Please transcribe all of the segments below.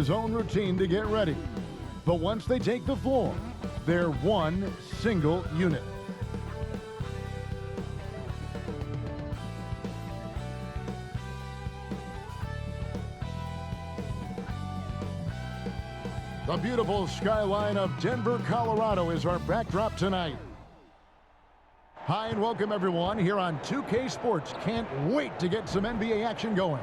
zone routine to get ready. But once they take the floor, they're one single unit. The beautiful skyline of Denver, Colorado is our backdrop tonight. Hi and welcome everyone here on 2K Sports. Can't wait to get some NBA action going.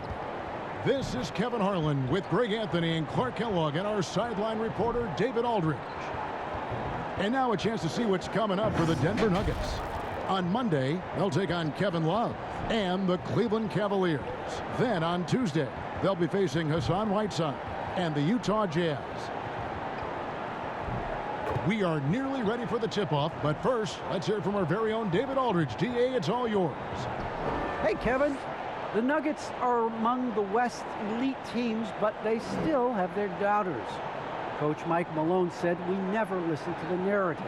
This is Kevin Harlan with Greg Anthony and Clark Kellogg and our sideline reporter David Aldridge. And now a chance to see what's coming up for the Denver Nuggets. On Monday, they'll take on Kevin Love and the Cleveland Cavaliers. Then on Tuesday, they'll be facing Hassan Whiteside and the Utah Jazz. We are nearly ready for the tip-off, but first, let's hear from our very own David Aldridge. DA, it's all yours. Hey, Kevin. The Nuggets are among the West elite teams, but they still have their doubters. Coach Mike Malone said we never listen to the narrative.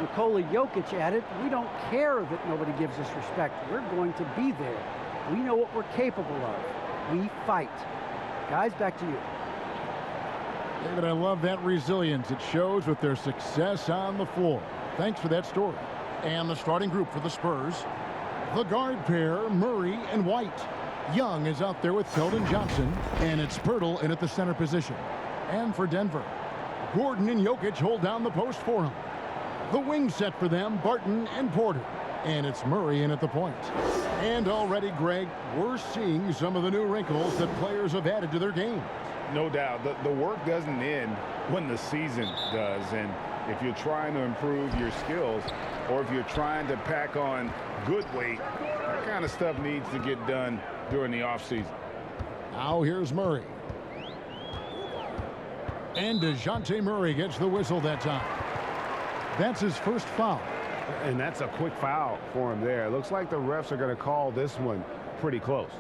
Nikola Jokic added, we don't care that nobody gives us respect. We're going to be there. We know what we're capable of. We fight. Guys, back to you. David, I love that resilience. It shows with their success on the floor. Thanks for that story. And the starting group for the Spurs. The guard pair, Murray and White. Young is out there with Keldon Johnson, and it's Poeltl in at the center position. And for Denver, Gordon and Jokic hold down the post for him. The wing set for them, Barton and Porter. And it's Murray in at the point. And already, Greg, we're seeing some of the new wrinkles that players have added to their game. No doubt. The work doesn't end when the season does. And if you're trying to improve your skills or if you're trying to pack on good weight, that kind of stuff needs to get done during the offseason. Now here's Murray. And DeJounte Murray gets the whistle that time. That's his first foul. And that's a quick foul for him there. It looks like the refs are going to call this one pretty close.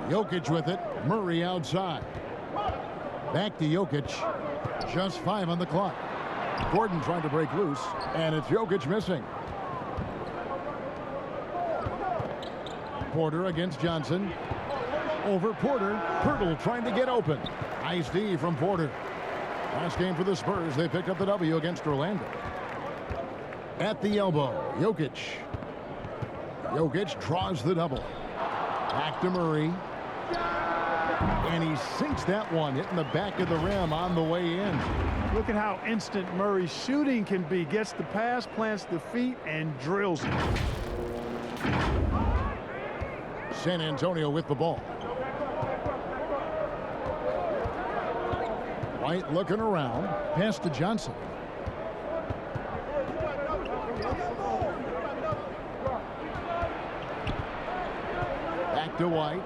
Jokic with it. Murray outside. Back to Jokic. Just 5 on the clock. Gordon trying to break loose, and it's Jokic missing. Porter against Johnson. Over Porter. Poeltl trying to get open. Nice D from Porter. Last game for the Spurs. They picked up the W against Orlando. At the elbow, Jokic. Jokic draws the double. Back to Murray. And he sinks that one, hitting the back of the rim on the way in. Look at how instant Murray's shooting can be. Gets the pass, plants the feet, and drills it. San Antonio with the ball. White looking around. Pass to Johnson. Back to White.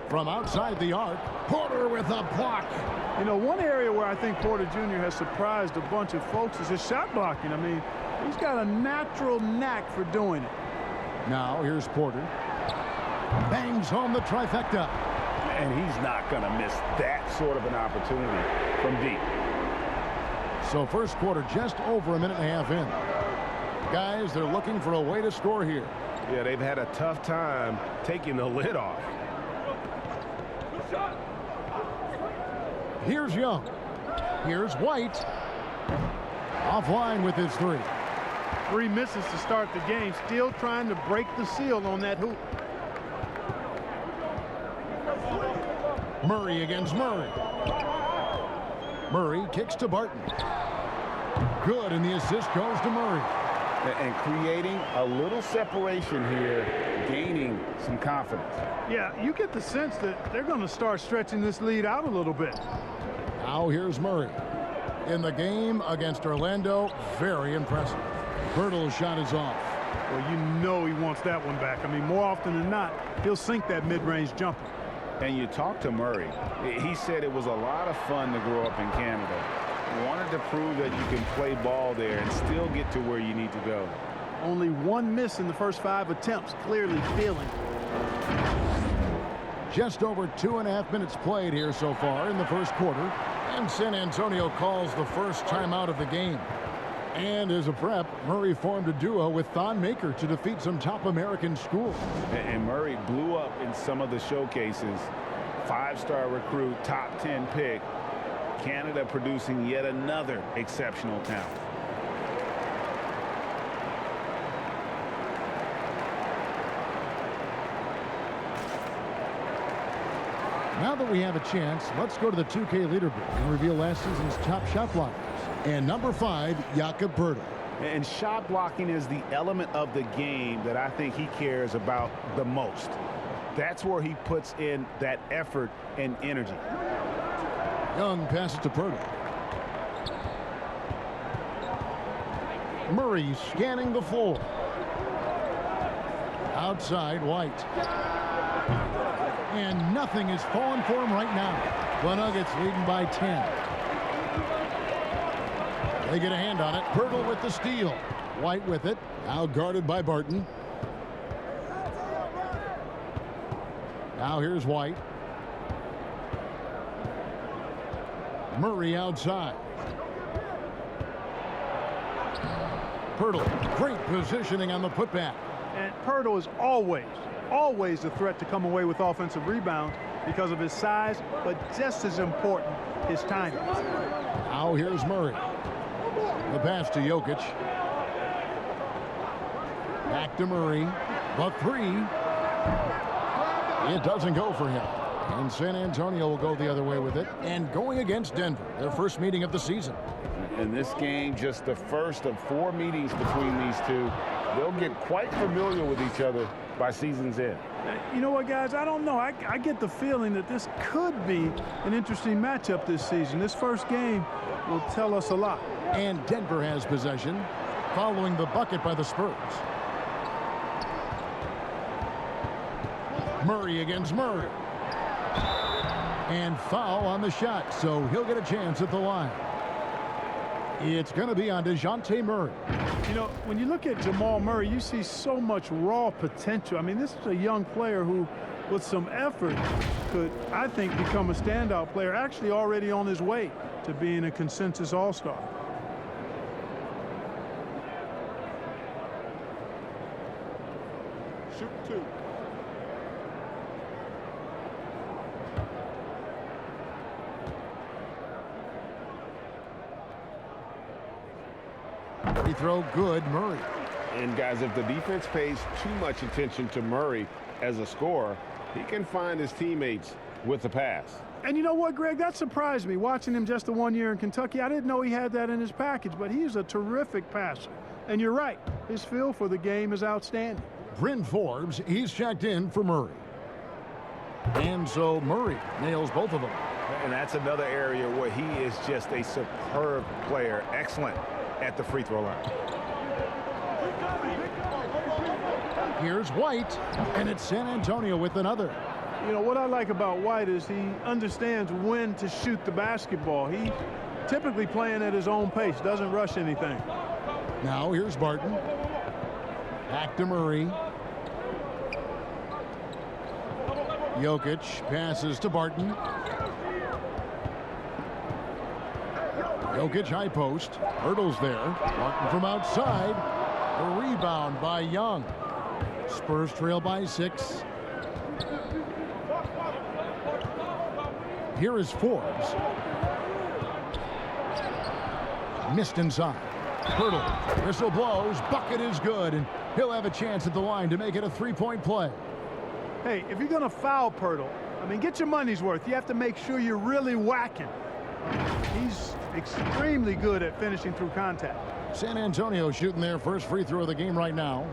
From outside the arc, Porter with a block. You know, one area where I think Porter Jr. has surprised a bunch of folks is his shot blocking. I mean, he's got a natural knack for doing it. Now here's Porter. Bangs home the trifecta. And he's not going to miss that sort of an opportunity from deep. So first quarter just over a minute and a half in. Guys, they're looking for a way to score here. Yeah, they've had a tough time taking the lid off. Here's Young. Here's White. Offline with his 3. 3 misses to start the game. Still trying to break the seal on that hoop. Murray against Murray. Murray kicks to Barton. Good, and the assist goes to Murray. And creating a little separation here, gaining some confidence. Yeah, you get the sense that they're going to start stretching this lead out a little bit. Now here's Murray. In the game against Orlando, very impressive. Poeltl's shot is off. Well, you know he wants that one back. I mean, more often than not, he'll sink that mid-range jumper. And you talk to Murray. He said it was a lot of fun to grow up in Canada. Wanted to prove that you can play ball there and still get to where you need to go. Only 1 miss in the first 5 attempts, clearly feeling. Just over 2.5 minutes played here so far in the first quarter. And San Antonio calls the first timeout of the game. And as a prep, Murray formed a duo with Thon Maker to defeat some top American schools. And Murray blew up in some of the showcases. 5-star recruit, top 10 pick. Canada producing yet another exceptional talent. Now that we have a chance, let's go to the 2K leaderboard and reveal last season's top shot blockers. And number 5, Jakob Poeltl. And shot blocking is the element of the game that I think he cares about the most. That's where he puts in that effort and energy. Young passes to Poeltl. Murray scanning the floor. Outside, White. And nothing is falling for him right now. The Nuggets leading by 10. They get a hand on it. Poeltl with the steal. White with it. Now guarded by Barton. Now here's White. Murray outside. Poeltl, great positioning on the putback. And Poeltl is always a threat to come away with offensive rebounds because of his size, but just as important, his timing. Now here's Murray. The pass to Jokic. Back to Murray. The 3. It doesn't go for him. And San Antonio will go the other way with it. And going against Denver, their first meeting of the season. In this game, just the first of 4 meetings between these two. They'll get quite familiar with each other by season's end. You know what, guys? I don't know. I get the feeling that this could be an interesting matchup this season. This first game will tell us a lot. And Denver has possession, following the bucket by the Spurs. Murray against Murray. And foul on the shot, so he'll get a chance at the line. It's going to be on DeJounte Murray. You know, when you look at Jamal Murray, you see so much raw potential. I mean, this is a young player who, with some effort, could, I think, become a standout player, actually already on his way to being a consensus all-star. Shoot 2. Free throw good, Murray. And guys, if the defense pays too much attention to Murray as a scorer, he can find his teammates with the pass. And you know what, Greg? That surprised me, watching him just the 1 year in Kentucky. I didn't know he had that in his package, but he's a terrific passer. And you're right, his feel for the game is outstanding. Bryn Forbes, he's checked in for Murray. And so Murray nails both of them. And that's another area where he is just a superb player. Excellent at the free throw line. Here's White, and it's San Antonio with another. You know, what I like about White is he understands when to shoot the basketball. He typically playing at his own pace, doesn't rush anything. Now here's Barton. Back to Murray. Jokic passes to Barton. Jokic high post. Poeltl's there. Barton from outside. A rebound by Young. Spurs trail by 6. Here is Forbes. Missed inside. Poeltl. Whistle blows. Bucket is good. And he'll have a chance at the line to make it a 3-point play. Hey, if you're going to foul Poeltl, I mean, get your money's worth. You have to make sure you're really whacking. He's extremely good at finishing through contact. San Antonio shooting their first free throw of the game right now.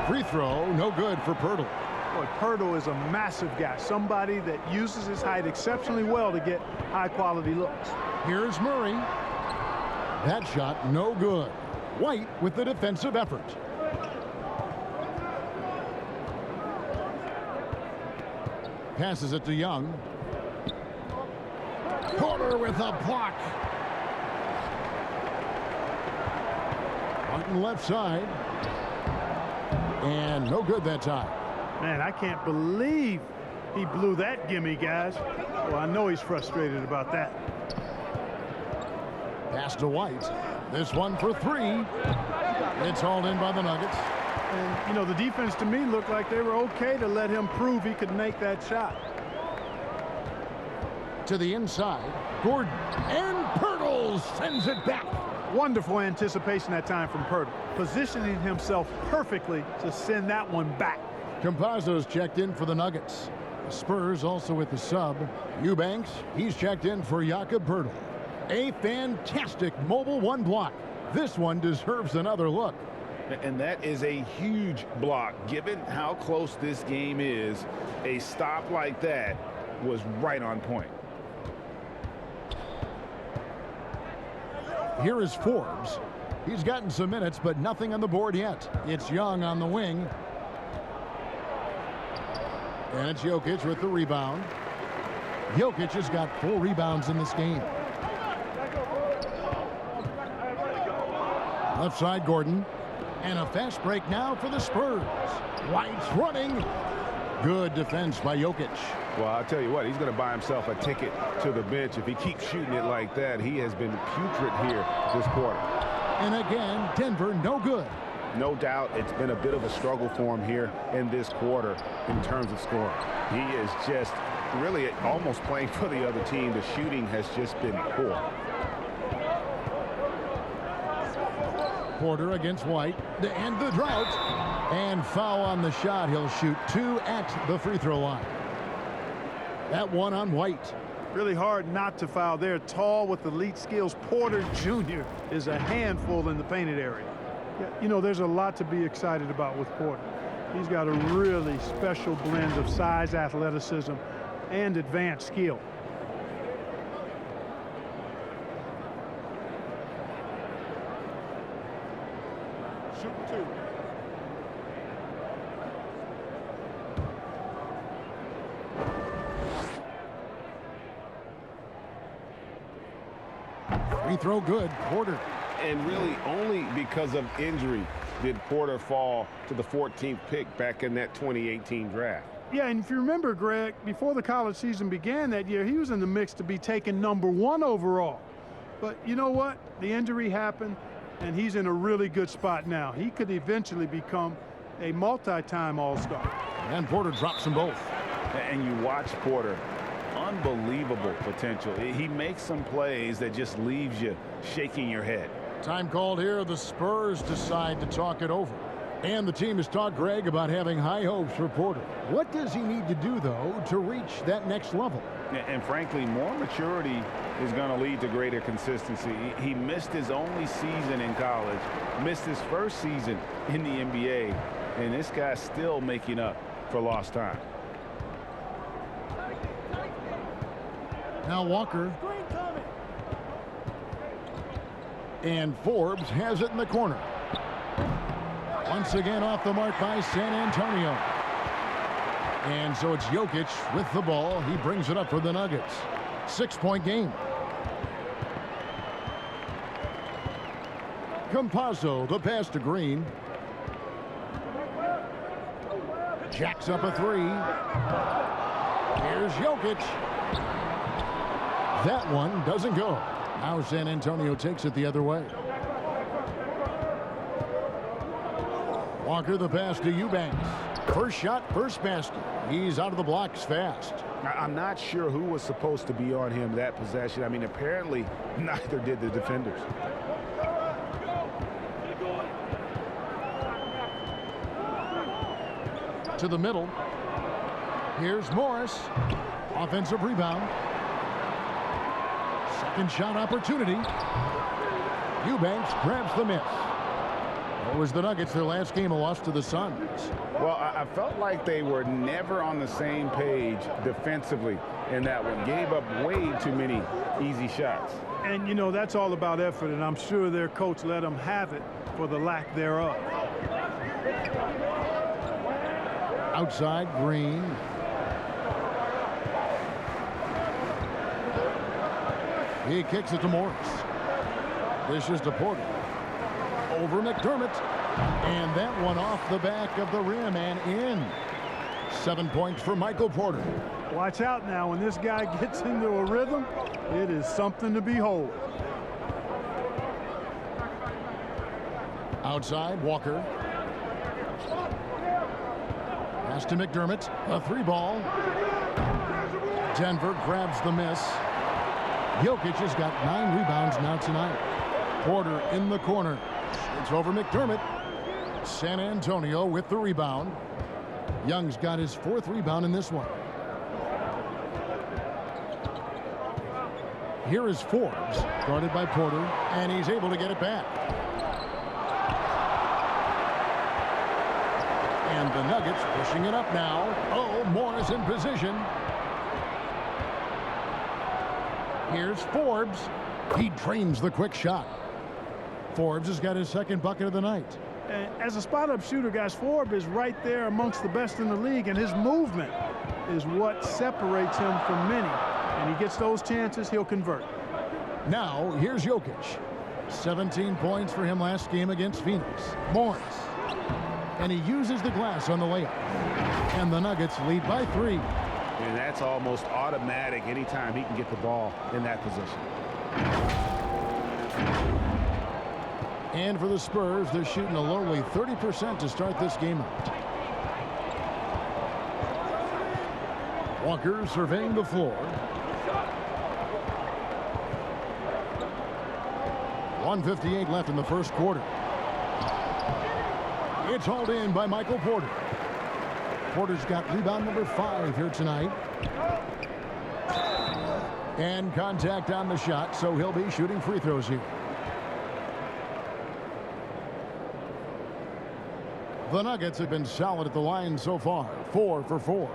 Free throw, no good for Poeltl. Boy, Poeltl is a massive guy, somebody that uses his height exceptionally well to get high-quality looks. Here's Murray. That shot no good. White with the defensive effort. Passes it to Young. Porter with a block. Martin left side. And no good that time. Man, I can't believe he blew that gimme, guys. Well, I know he's frustrated about that. Pass to White. This one for three. It's hauled in by the Nuggets. And, you know, the defense to me looked like they were okay to let him prove he could make that shot. To the inside. Gordon. And Pirtle sends it back. Wonderful anticipation that time from Pirtle, positioning himself perfectly to send that one back. Campazzo's checked in for the Nuggets. The Spurs also with the sub. Eubanks, he's checked in for Jakob Pirtle. A fantastic mobile one block. This one deserves another look. And that is a huge block. Given how close this game is, a stop like that was right on point. Here is Forbes. He's gotten some minutes, but nothing on the board yet. It's Young on the wing. And it's Jokic with the rebound. Jokic has got 4 rebounds in this game. Left side, Gordon. And a fast break now for the Spurs. White's running. Good defense by Jokic. Well, I'll tell you what, he's going to buy himself a ticket to the bench. If he keeps shooting it like that, he has been putrid here this quarter. And again, Denver no good. No doubt it's been a bit of a struggle for him here in this quarter in terms of scoring. He is just really almost playing for the other team. The shooting has just been poor. Porter against White to end the drought. And foul on the shot. He'll shoot 2 at the free throw line. That one on White. Really hard not to foul there. Tall with elite skills. Porter Jr. is a handful in the painted area. Yeah, you know, there's a lot to be excited about with Porter. He's got a really special blend of size, athleticism, and advanced skill. Shoot 2. Free throw good. Porter. And really only because of injury did Porter fall to the 14th pick back in that 2018 draft. Yeah, and if you remember, Greg, before the college season began that year, he was in the mix to be taken #1 overall. But you know what? The injury happened, and he's in a really good spot now. He could eventually become a multi-time All-Star. And Porter drops them both. And you watch Porter. Unbelievable potential. He makes some plays that just leaves you shaking your head. Time called here. The Spurs decide to talk it over. And the team has talked, Greg, about having high hopes for Porter. What does he need to do, though, to reach that next level? And frankly, more maturity is going to lead to greater consistency. He missed his only season in college, missed his first season in the NBA, and this guy's still making up for lost time. Now Walker. And Forbes has it in the corner. Once again off the mark by San Antonio. And so it's Jokic with the ball. He brings it up for the Nuggets. 6-point game. Campazzo, the pass to Green. Jacks up a 3. Here's Jokic. That one doesn't go. Now San Antonio takes it the other way. Walker the pass to Eubanks. First shot, first basket. He's out of the blocks fast. I'm not sure who was supposed to be on him that possession. I mean, apparently neither did the defenders. To the middle. Here's Morris. Offensive rebound. Second shot opportunity. Eubanks grabs the miss. It was the Nuggets, their last game, a loss to the Suns. Well, I felt like they were never on the same page defensively in that one. Gave up way too many easy shots. And, you know, that's all about effort, and I'm sure their coach let them have it for the lack thereof. Outside, Green. He kicks it to Morris. Dishes to Porter. Over McDermott. And that one off the back of the rim and in. 7 points for Michael Porter. Watch out now. When this guy gets into a rhythm, it is something to behold. Outside, Walker. Pass to McDermott. A 3-ball. Denver grabs the miss. Jokic has got 9 rebounds now tonight. Porter in the corner. It's over McDermott. San Antonio with the rebound. Young's got his 4th rebound in this one. Here is Forbes, guarded by Porter, and he's able to get it back. And the Nuggets pushing it up now. Oh, Morris in position. Here's Forbes. He drains the quick shot. Forbes has got his 2nd bucket of the night. And as a spot-up shooter, guys, Forbes is right there amongst the best in the league, and his movement is what separates him from many. And he gets those chances, he'll convert. Now, here's Jokic. 17 points for him last game against Phoenix. Morris. And he uses the glass on the layup. And the Nuggets lead by 3. And that's almost automatic anytime he can get the ball in that position. And for the Spurs, they're shooting a lowly 30% to start this game out. Walker surveying the floor. 1:58 left in the first quarter. It's hauled in by Michael Porter. Porter's got rebound number 5 here tonight. And contact on the shot, so he'll be shooting free throws here. The Nuggets have been solid at the line so far. 4 for 4.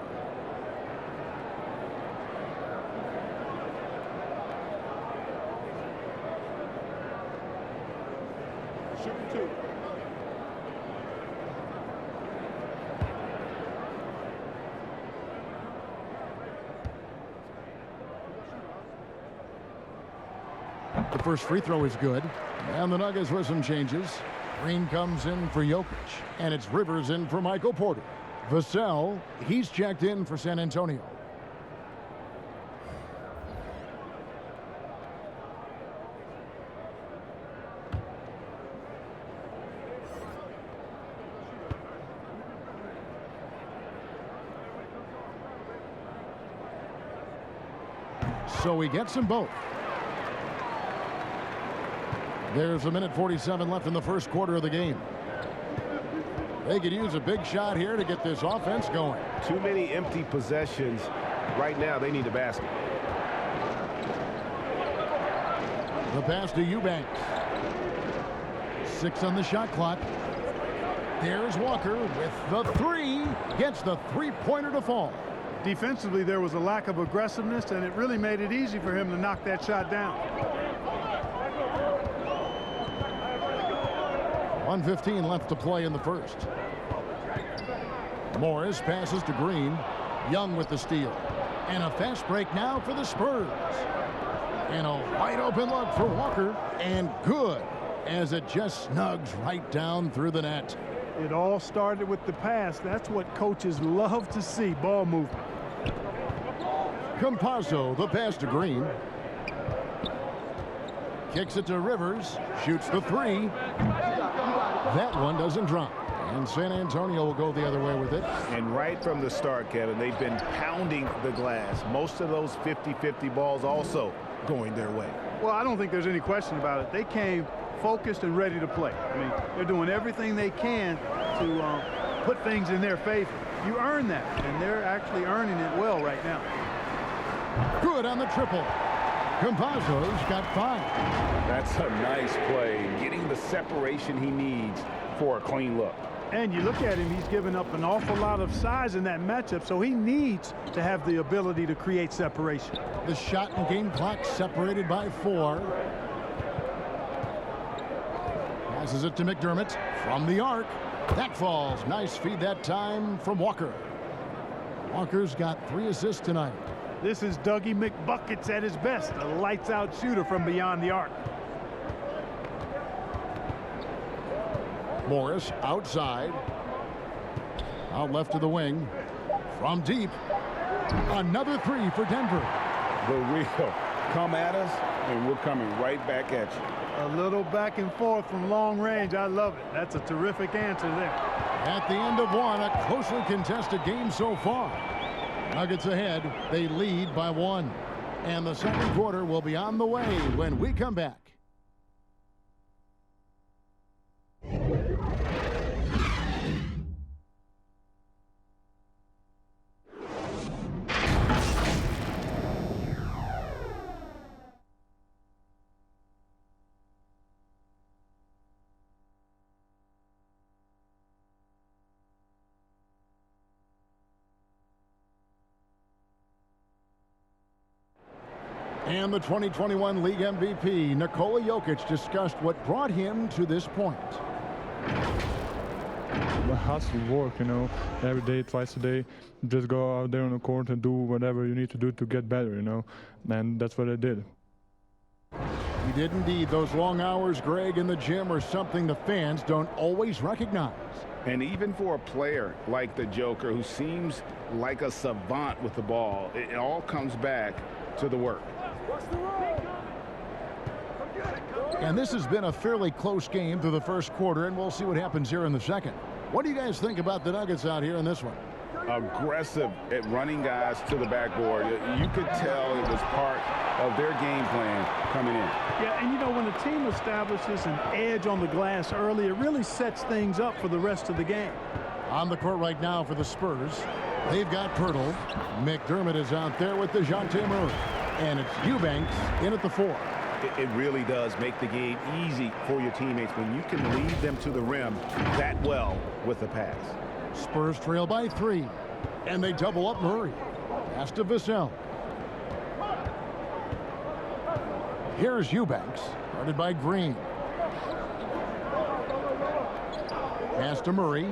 The first free throw is good. And the Nuggets with some changes. Green comes in for Jokic. And it's Rivers in for Michael Porter. Vassell, he's checked in for San Antonio. So he gets them both. There's 1:47 left in the first quarter of the game. They could use a big shot here to get this offense going. Too many empty possessions. Right now, they need a basket. The pass to Eubanks. 6 on the shot clock. There's Walker with the 3. Gets the 3-pointer to fall. Defensively, there was a lack of aggressiveness, and it really made it easy for him to knock that shot down. 1:15 left to play in the first. Morris passes to Green. Young with the steal. And a fast break now for the Spurs. And a wide open look for Walker. And good, as it just snugs right down through the net. It all started with the pass. That's what coaches love to see, ball movement. Campazzo, the pass to Green. Kicks it to Rivers. Shoots the 3. That one doesn't drop. And San Antonio will go the other way with it. And right from the start, Kevin, they've been pounding the glass. Most of those 50-50 balls also going their way. Well, I don't think there's any question about it. They came focused and ready to play. I mean, they're doing everything they can to put things in their favor. You earn that, and they're actually earning it well right now. Good on the triple. Campazzo's got 5. That's a nice play, getting the separation he needs for a clean look. And you look at him, he's given up an awful lot of size in that matchup, so he needs to have the ability to create separation. The shot and game clock separated by 4. Passes it to McDermott from the arc. That falls. Nice feed that time from Walker. Walker's got 3 assists tonight. This is Dougie McBuckets at his best, a lights-out shooter from beyond the arc. Morris outside. Out left of the wing. From deep. Another 3 for Denver. The real come at us, and we're coming right back at you. A little back and forth from long range. I love it. That's a terrific answer there. At the end of 1, a closely contested game so far. Nuggets ahead. They lead by 1. And the second quarter will be on the way when we come back. And the 2021 League MVP, Nikola Jokic, discussed what brought him to this point. Hustle, work, you know, every day, twice a day. Just go out there on the court and do whatever you need to do to get better, you know, and that's what I did. He did indeed. Those long hours, Greg, in the gym are something the fans don't always recognize. And even for a player like the Joker, who seems like a savant with the ball, it all comes back to the work. And this has been a fairly close game through the first quarter, and we'll see what happens here in the second. What do you guys think about the Nuggets out here in this one? Aggressive at running guys to the backboard. You could tell it was part of their game plan coming in. Yeah, and you know, when the team establishes an edge on the glass early, it really sets things up for the rest of the game. On the court right now for the Spurs, they've got Pirtle. McDermott is out there with DeJounte Murray. And it's Eubanks in at the 4. It really does make the game easy for your teammates when you can lead them to the rim that well with the pass. Spurs trail by 3. And they double up Murray. Pass to Vassell. Here's Eubanks, guarded by Green. Pass to Murray.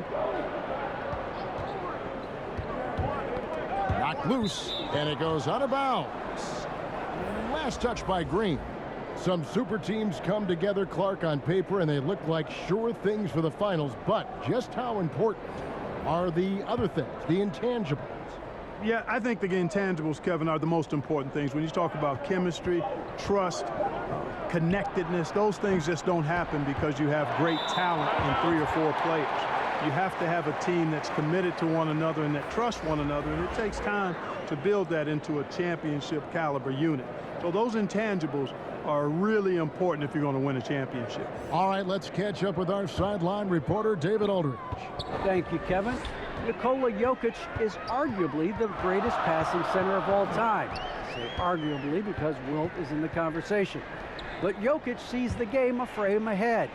Knocked loose, and it goes out of bounds. Last touch by Green. Some super teams come together, Clark, on paper, and they look like sure things for the finals. But just how important are the other things, the intangibles? Yeah, I think the intangibles, Kevin, are the most important things. When you talk about chemistry, trust, connectedness, those things just don't happen because you have great talent in 3 or 4 players. You have to have a team that's committed to one another and that trusts one another, and it takes time to build that into a championship caliber unit. So those intangibles are really important if you're going to win a championship. All right, let's catch up with our sideline reporter, David Aldridge. Thank you, Kevin. Nikola Jokic is arguably the greatest passing center of all time. I say arguably because Wilt is in the conversation. But Jokic sees the game a frame ahead.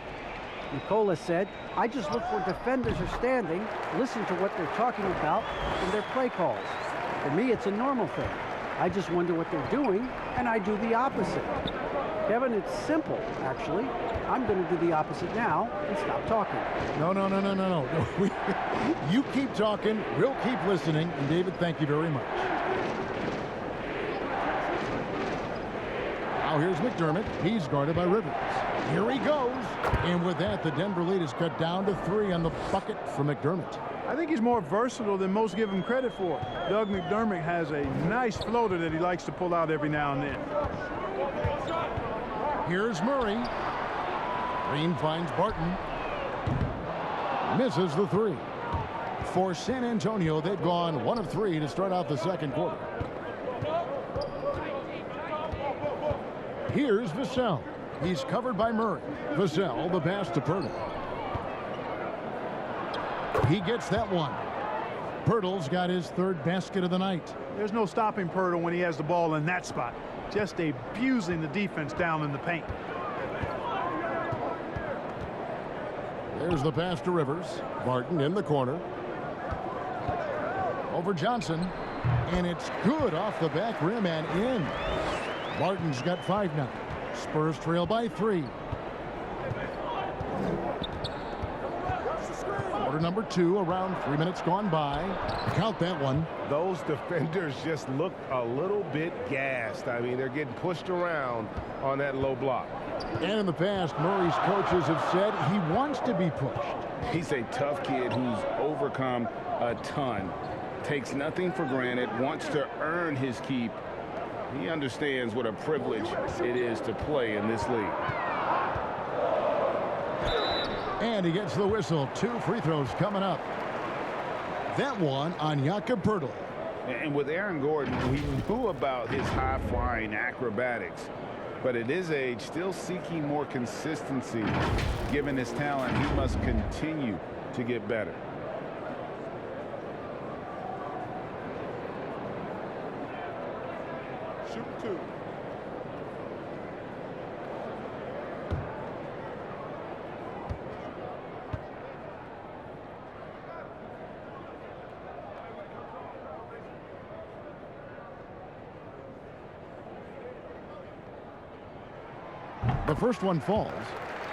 Nikola said, I just look where defenders are standing, listen to what they're talking about in their play calls. For me, it's a normal thing. I just wonder what they're doing, and I do the opposite. Kevin, it's simple, actually. I'm going to do the opposite now and stop talking. No. You keep talking, we'll keep listening, and David, thank you very much. Now here's McDermott. He's guarded by Rivers. Here he goes. And with that, the Denver lead is cut down to 3 on the bucket for McDermott. I think he's more versatile than most give him credit for. Doug McDermott has a nice floater that he likes to pull out every now and then. Here's Murray. Green finds Barton. Misses the 3. For San Antonio, they've gone 1 of 3 to start out the second quarter. Here's Vassell. He's covered by Murray. Vassell, the pass to Pirtle. He gets that one. Pirtle's got his 3rd basket of the night. There's no stopping Pirtle when he has the ball in that spot. Just abusing the defense down in the paint. Here's the pass to Rivers. Barton in the corner. Over Johnson. And it's good off the back rim and in. Barton's got 5 now. Spurs trail by 3. Quarter number 2, around 3 minutes gone by. Count that one. Those defenders just look a little bit gassed. I mean, they're getting pushed around on that low block. And in the past, Murray's coaches have said he wants to be pushed. He's a tough kid who's overcome a ton. Takes nothing for granted, wants to earn his keep. He understands what a privilege it is to play in this league. And he gets the whistle. 2 free throws coming up. That one on Jakob Poeltl. And with Aaron Gordon, we knew about his high-flying acrobatics. But at his age, still seeking more consistency. Given his talent, he must continue to get better. Shoot 2. The first one falls.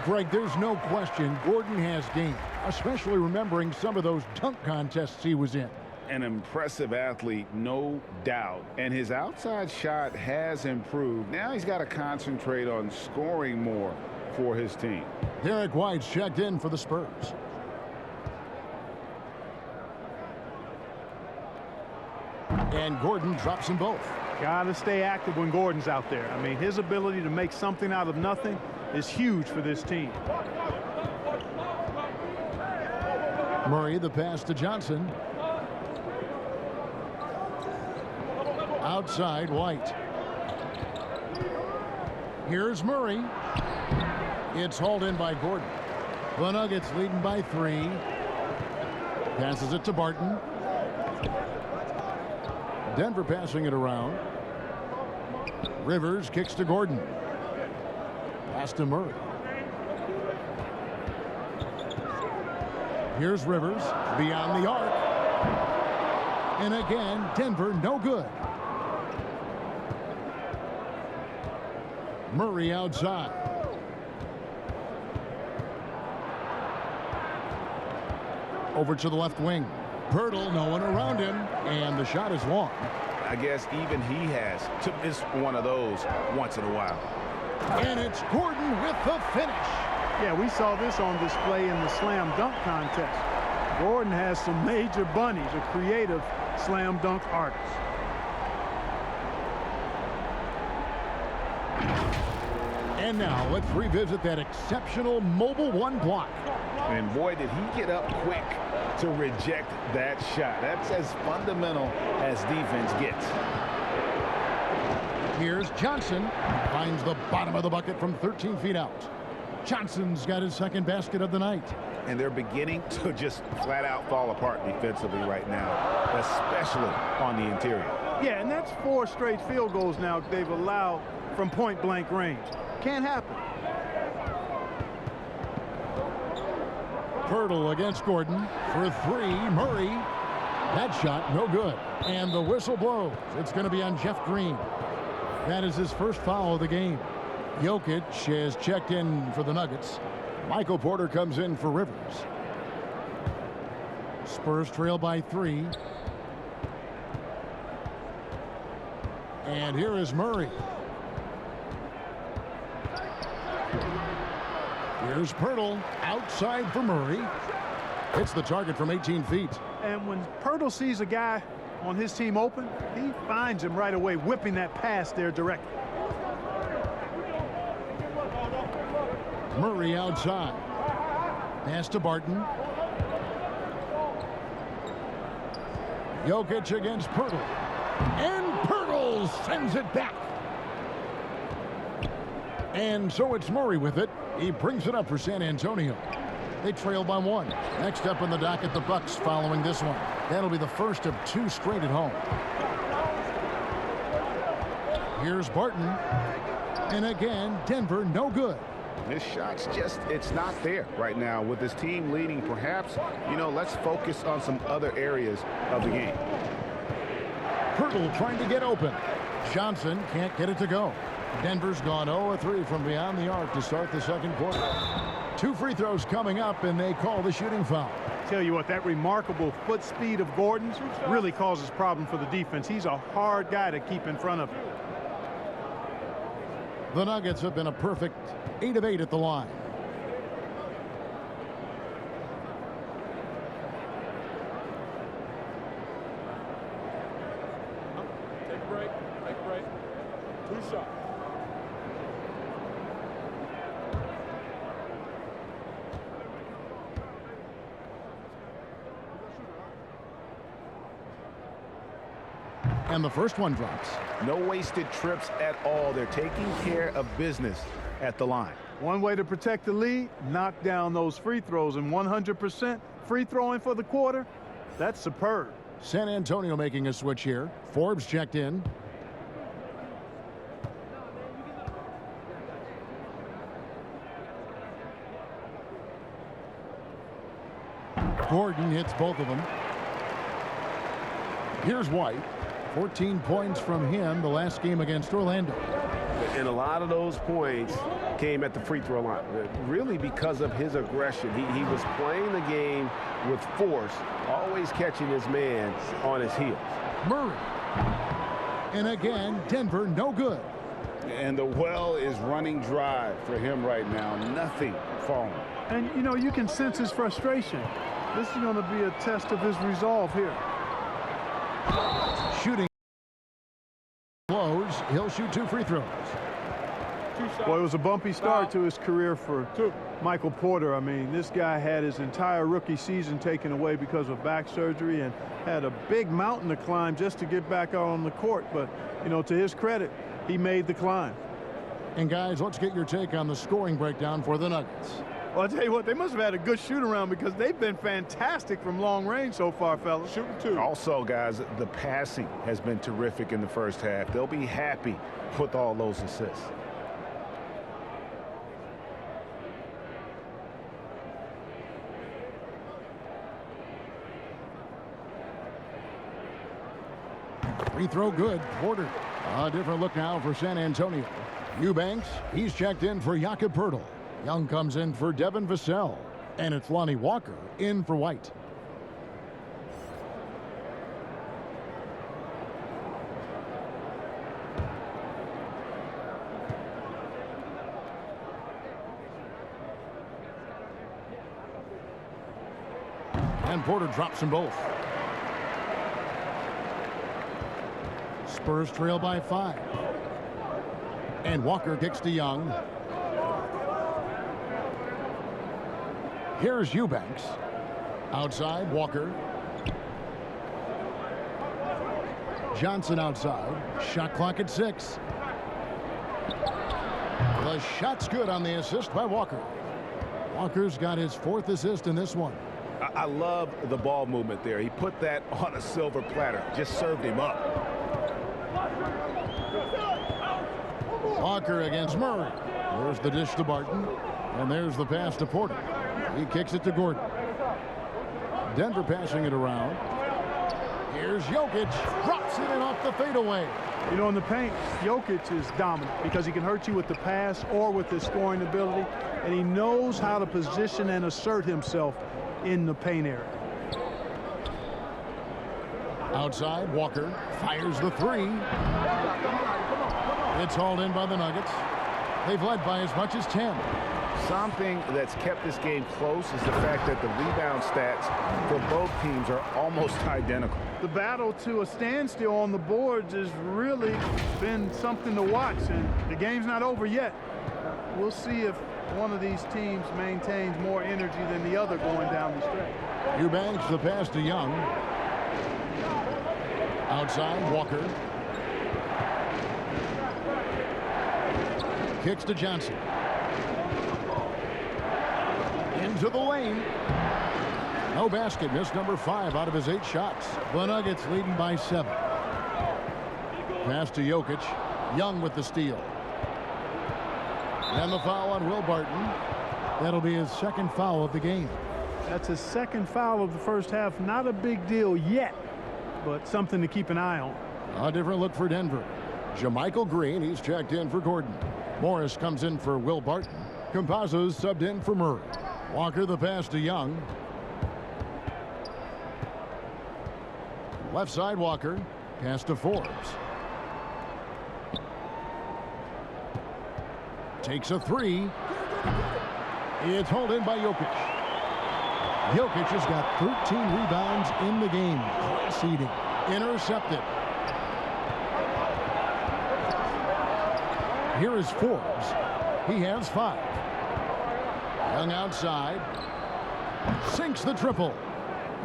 Greg, there's no question Gordon has game, especially remembering some of those dunk contests he was in. An impressive athlete, no doubt. And his outside shot has improved. Now he's got to concentrate on scoring more for his team. Derek White's checked in for the Spurs. And Gordon drops them both. Got to stay active when Gordon's out there. I mean, his ability to make something out of nothing is huge for this team. Murray, the pass to Johnson. Outside, White. Here's Murray. It's hauled in by Gordon. The Nuggets leading by 3. Passes it to Barton. Denver passing it around. Rivers kicks to Gordon. Pass to Murray. Here's Rivers beyond the arc. And again, Denver no good. Murray outside. Over to the left wing. Poeltl, no one around him, and the shot is long. I guess even he has to miss one of those once in a while. And it's Gordon with the finish. Yeah, we saw this on display in the slam dunk contest. Gordon has some major bunnies, a creative slam dunk artist. And now let's revisit that exceptional Mobile One block. And boy, did he get up quick to reject that shot. That's as fundamental as defense gets. Here's Johnson. Finds the bottom of the bucket from 13 feet out. Johnson's got his second basket of the night. And they're beginning to just flat out fall apart defensively right now, especially on the interior. Yeah, and that's 4 straight field goals now they've allowed from point blank range. Can't happen. Poeltl against Gordon for 3. Murray. That shot no good. And the whistle blows. It's going to be on Jeff Green. That is his first foul of the game. Jokic has checked in for the Nuggets. Michael Porter comes in for Rivers. Spurs trail by 3. And here is Murray. Here's Poeltl outside for Murray. It's the target from 18 feet. And when Poeltl sees a guy on his team open, he finds him right away, whipping that pass there directly. Murray outside. Pass to Barton. Jokic against Poeltl. And Poeltl sends it back. And so it's Murray with it. He brings it up for San Antonio. They trail by 1. Next up on the docket, the Bucks following this one. That'll be the first of 2 straight at home. Here's Barton. And again, Denver no good. His shot's just, it's not there right now. With his team leading, perhaps, you know, let's focus on some other areas of the game. Poeltl trying to get open. Johnson can't get it to go. Denver's gone 0-3 from beyond the arc to start the second quarter. 2 free throws coming up, and they call the shooting foul. Tell you what, that remarkable foot speed of Gordon's really causes problem for the defense. He's a hard guy to keep in front of him. The Nuggets have been a perfect 8 of 8 at the line. Take a break. Take a break. 2 shots. And the first one drops. No wasted trips at all. They're taking care of business at the line. One way to protect the lead, knock down those free throws, and 100% free throwing for the quarter, that's superb. San Antonio making a switch here. Forbes checked in. Gordon hits both of them. Here's White. 14 points from him the last game against Orlando. And a lot of those points came at the free throw line, really because of his aggression. He was playing the game with force, always catching his man on his heels. Murray. And again, Denver no good. And the well is running dry for him right now. Nothing falling. And, you know, you can sense his frustration. This is going to be a test of his resolve here. Shooting close. He'll shoot 2 free throws. Well, it was a bumpy start to his career for Michael Porter. I mean, this guy had his entire rookie season taken away because of back surgery and had a big mountain to climb just to get back out on the court. But, you know, to his credit, he made the climb. And guys, let's get your take on the scoring breakdown for the Nuggets. Well, I'll tell you what, they must have had a good shoot around because they've been fantastic from long range so far, fellas. Shooting 2. Also, guys, the passing has been terrific in the first half. They'll be happy with all those assists. Free throw good. Porter. A different look now for San Antonio. Eubanks, he's checked in for Jakob Poeltl. Young comes in for Devin Vassell. And it's Lonnie Walker in for White. And Porter drops them both. Spurs trail by 5. And Walker kicks to Young. Here's Eubanks. Outside, Walker. Johnson outside. Shot clock at 6. The shot's good on the assist by Walker. Walker's got his 4th assist in this one. I love the ball movement there. He put that on a silver platter. Just served him up. Walker against Murray. There's the dish to Barton. And there's the pass to Porter. He kicks it to Gordon. Denver passing it around. Here's Jokic. Drops it in off the fadeaway. You know, in the paint, Jokic is dominant because he can hurt you with the pass or with his scoring ability, and he knows how to position and assert himself in the paint area. Outside, Walker fires the 3. It's hauled in by the Nuggets. They've led by as much as 10. Something that's kept this game close is the fact that the rebound stats for both teams are almost identical. The battle to a standstill on the boards has really been something to watch, and the game's not over yet. We'll see if one of these teams maintains more energy than the other going down the stretch. Eubanks, the pass to Young. Outside, Walker. Kicks to Johnson. Into the lane. No basket. Missed number 5 out of his 8 shots. The Nuggets leading by 7. Pass to Jokic. Young with the steal. And the foul on Will Barton. That'll be his second foul of the game. That's his second foul of the first half. Not a big deal yet, but something to keep an eye on. A different look for Denver. JaMychal Green, he's checked in for Gordon. Morris comes in for Will Barton. Campazzo's subbed in for Murray. Walker the pass to Young. Left side Walker. Pass to Forbes. Takes a three. It's hauled in by Jokic. Jokic has got 13 rebounds in the game. Seeding. Intercepted. Here is Forbes. He has 5. Young outside. Sinks the triple.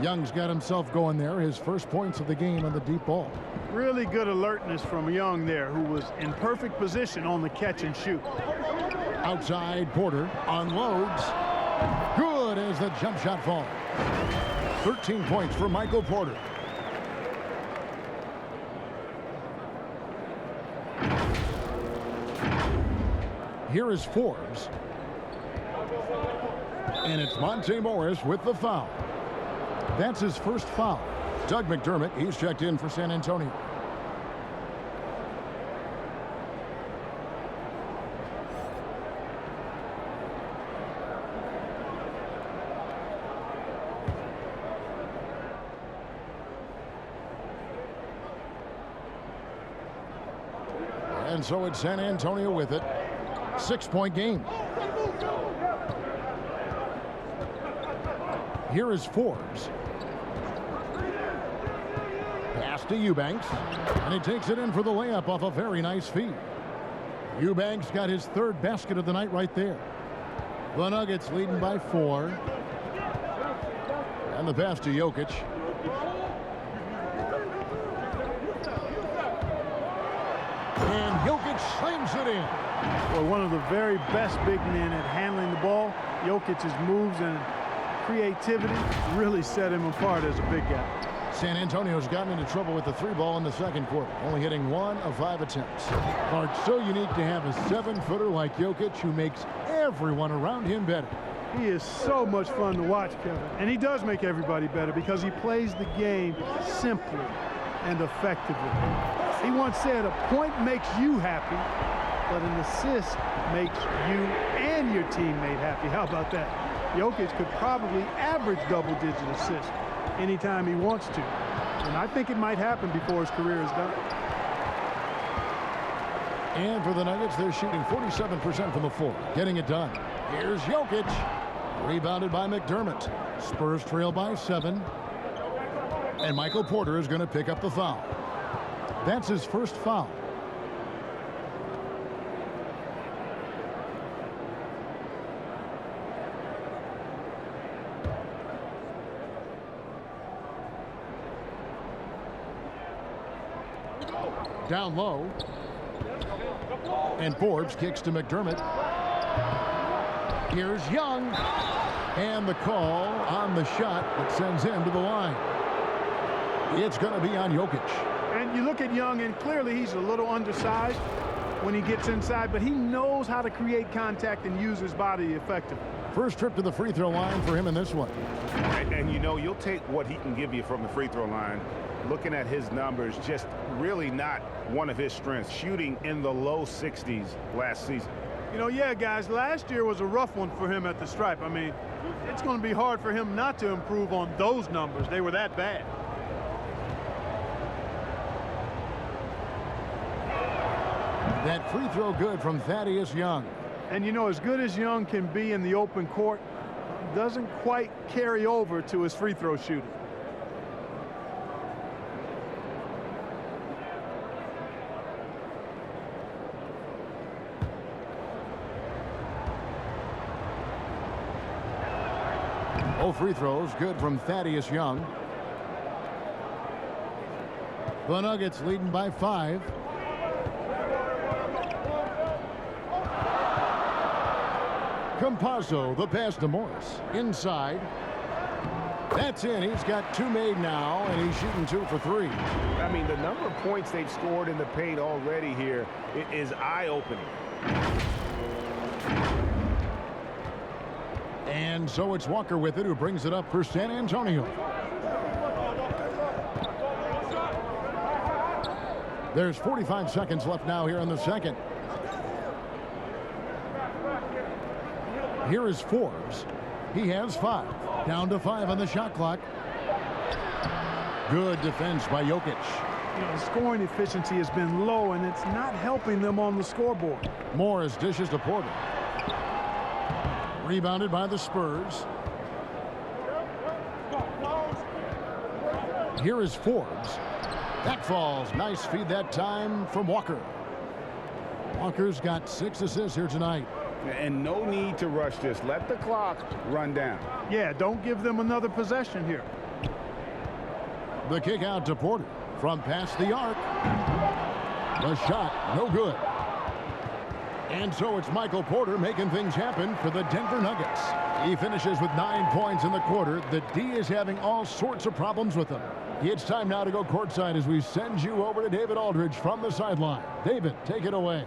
Young's got himself going there. His first points of the game on the deep ball. Really good alertness from Young there, who was in perfect position on the catch and shoot. Outside, Porter unloads. Good as the jump shot falls. 13 points for Michael Porter. Here is Forbes. And it's Monte Morris with the foul. That's his first foul. Doug McDermott, he's checked in for San Antonio. And so it's San Antonio with it. 6-point game. Here is Forbes. Pass to Eubanks. And he takes it in for the layup off a very nice feed. Eubanks got his 3rd basket of the night right there. The Nuggets leading by 4. And the pass to Jokic. And Jokic slings it in. Well, one of the very best big men at handling the ball. Jokic's moves and creativity really set him apart as a big guy. San Antonio's gotten into trouble with the 3 ball in the second quarter, only hitting 1 of 5 attempts. It's so unique to have a 7-footer like Jokic who makes everyone around him better. He is so much fun to watch, Kevin. And he does make everybody better because he plays the game simply and effectively. He once said, a point makes you happy, but an assist makes you and your teammate happy. How about that? Jokic could probably average double-digit assists anytime he wants to. And I think it might happen before his career is done. And for the Nuggets, they're shooting 47% from the floor, getting it done. Here's Jokic. Rebounded by McDermott. Spurs trail by 7. And Michael Porter is going to pick up the foul. That's his first foul. Down low. And Forbes kicks to McDermott. Here's Young. And the call on the shot that sends him to the line. It's going to be on Jokic. And you look at Young, and clearly he's a little undersized when he gets inside, but he knows how to create contact and use his body effectively. First trip to the free throw line for him in this one. And you know, you'll take what he can give you from the free throw line. Looking at his numbers, just really not one of his strengths. Shooting in the low 60s last season. You know, yeah, guys, last year was a rough one for him at the stripe. I mean, it's going to be hard for him not to improve on those numbers. They were that bad. That free throw good from Thaddeus Young. And, you know, as good as Young can be in the open court, doesn't quite carry over to his free throw shooting. Both free throws good from Thaddeus Young. The Nuggets leading by 5. Campazzo, the pass to Morris. Inside. That's in. He's got 2 made now, and he's shooting 2 for 3. I mean, the number of points they've scored in the paint already here is eye-opening. And so it's Walker with it, who brings it up for San Antonio. There's 45 seconds left now here in the second. Here is Forbes. He has 5. Down to 5 on the shot clock. Good defense by Jokic. You know, the scoring efficiency has been low, and it's not helping them on the scoreboard. Morris dishes to Porter. Rebounded by the Spurs. Here is Forbes. That falls. Nice feed that time from Walker. Walker's got 6 assists here tonight. And no need to rush this. Let the clock run down. Yeah, don't give them another possession here. The kick out to Porter from past the arc. The shot, no good. And so it's Michael Porter making things happen for the Denver Nuggets. He finishes with 9 points in the quarter. The D is having all sorts of problems with him. It's time now to go courtside as we send you over to David Aldridge from the sideline. David, take it away.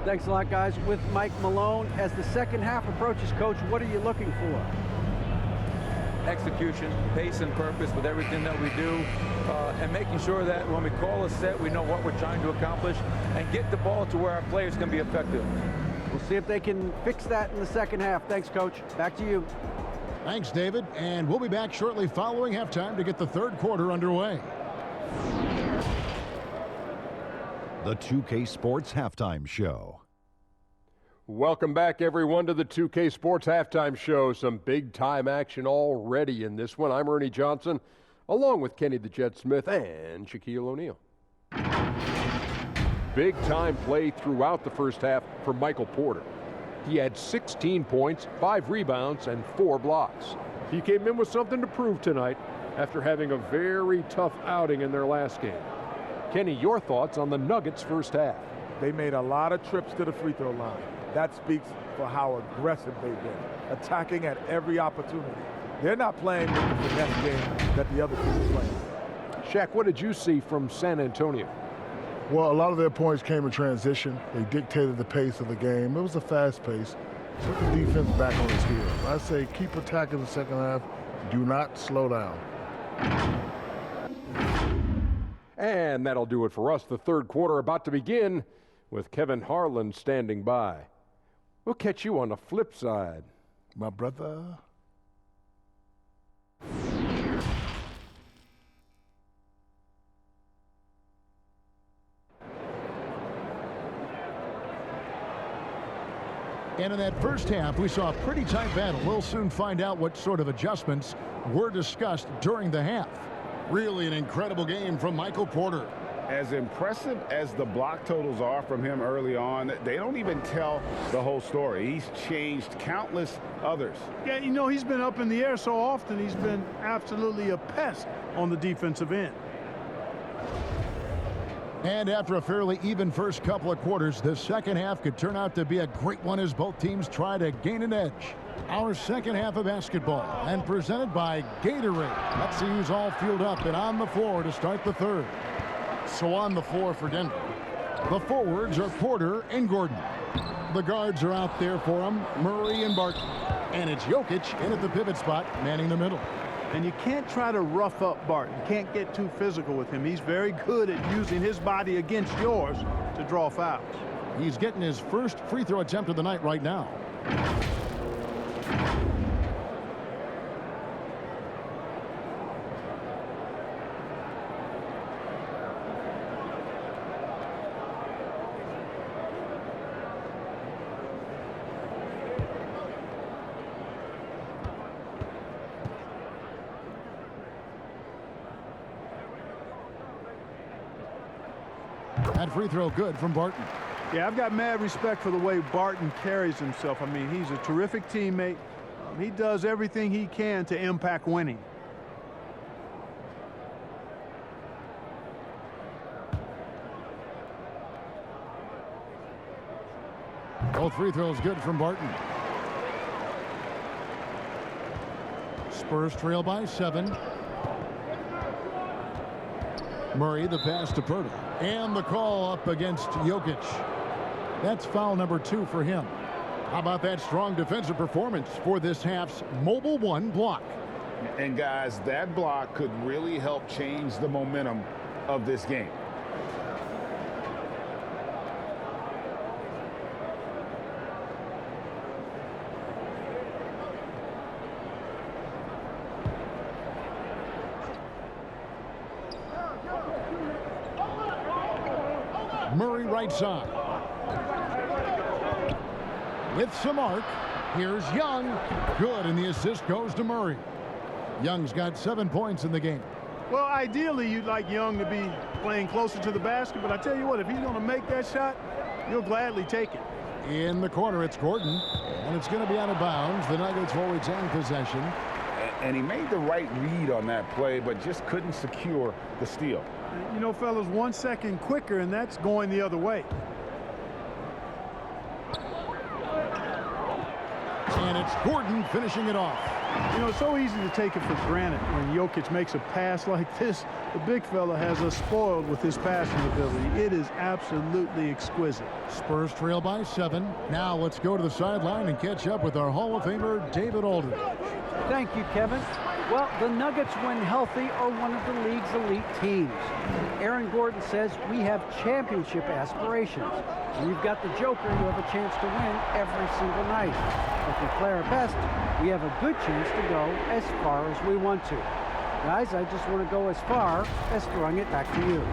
Thanks a lot, guys. With Mike Malone, as the second half approaches, Coach, what are you looking for? Execution, pace and purpose with everything that we do, and making sure that when we call a set, we know what we're trying to accomplish and get the ball to where our players can be effective. We'll see if they can fix that in the second half. Thanks, Coach. Back to you. Thanks, David. And we'll be back shortly following halftime to get the third quarter underway. The 2K Sports Halftime Show. Welcome back, everyone, to the 2K Sports Halftime Show. Some big-time action already in this one. I'm Ernie Johnson, along with Kenny the Jet Smith and Shaquille O'Neal. Big-time play throughout the first half for Michael Porter. He had 16 points, 5 rebounds, and 4 blocks. He came in with something to prove tonight after having a very tough outing in their last game. Kenny, your thoughts on the Nuggets' first half? They made a lot of trips to the free throw line. That speaks for how aggressive they've been, attacking at every opportunity. They're not playing with the finesse game that the other team is playing. Shaq, what did you see from San Antonio? Well, a lot of their points came in transition. They dictated the pace of the game. It was a fast pace. Put the defense back on its heels. I say keep attacking the second half. Do not slow down. And that'll do it for us. The third quarter about to begin with Kevin Harlan standing by. We'll catch you on the flip side. My brother. And in that first half, we saw a pretty tight battle. We'll soon find out what sort of adjustments were discussed during the half. Really an incredible game from Michael Porter. As impressive as the block totals are from him early on, they don't even tell the whole story. He's changed countless others. Yeah, you know, he's been up in the air so often, he's been absolutely a pest on the defensive end. And after a fairly even first couple of quarters, the second half could turn out to be a great one as both teams try to gain an edge. Our second half of basketball, and presented by Gatorade. Let's see who's all fueled up and on the floor to start the third. So on the floor for Denver, the forwards are Porter and Gordon. The guards are out there for them, Murray and Barton. And it's Jokic in at the pivot spot, manning the middle. And you can't try to rough up Barton. You can't get too physical with him. He's very good at using his body against yours to draw fouls. He's getting his first free throw attempt of the night right now. That free throw good from Barton. Yeah, I've got mad respect for the way Barton carries himself. I mean, he's a terrific teammate. He does everything he can to impact winning. Both free throws good from Barton. Spurs trail by 7. Murray, the pass to Porter. And the call up against Jokic. That's foul number 2 for him. How about that strong defensive performance for this half's Mobile One block? And guys, that block could really help change the momentum of this game. Murray right side. With some arc, here's Young. Good, and the assist goes to Murray. Young's got 7 points in the game. Well, ideally, you'd like Young to be playing closer to the basket, but I tell you what, if he's going to make that shot, you'll gladly take it. In the corner, it's Gordon, and it's going to be out of bounds. The Nuggets will retain possession. And he made the right read on that play, but just couldn't secure the steal. You know, fellas, 1 second quicker, and that's going the other way. And it's Gordon finishing it off. You know, it's so easy to take it for granted when Jokic makes a pass like this. The big fella has us spoiled with his passing ability. It is absolutely exquisite. Spurs trail by 7. Now let's go to the sideline and catch up with our Hall of Famer, David Aldridge. Thank you, Kevin. Well, the Nuggets, when healthy, are one of the league's elite teams. Aaron Gordon says we have championship aspirations. We've got the Joker who have a chance to win every single night. If we play our best, we have a good chance to go as far as we want to. Guys, I just want to go as far as throwing it back to you.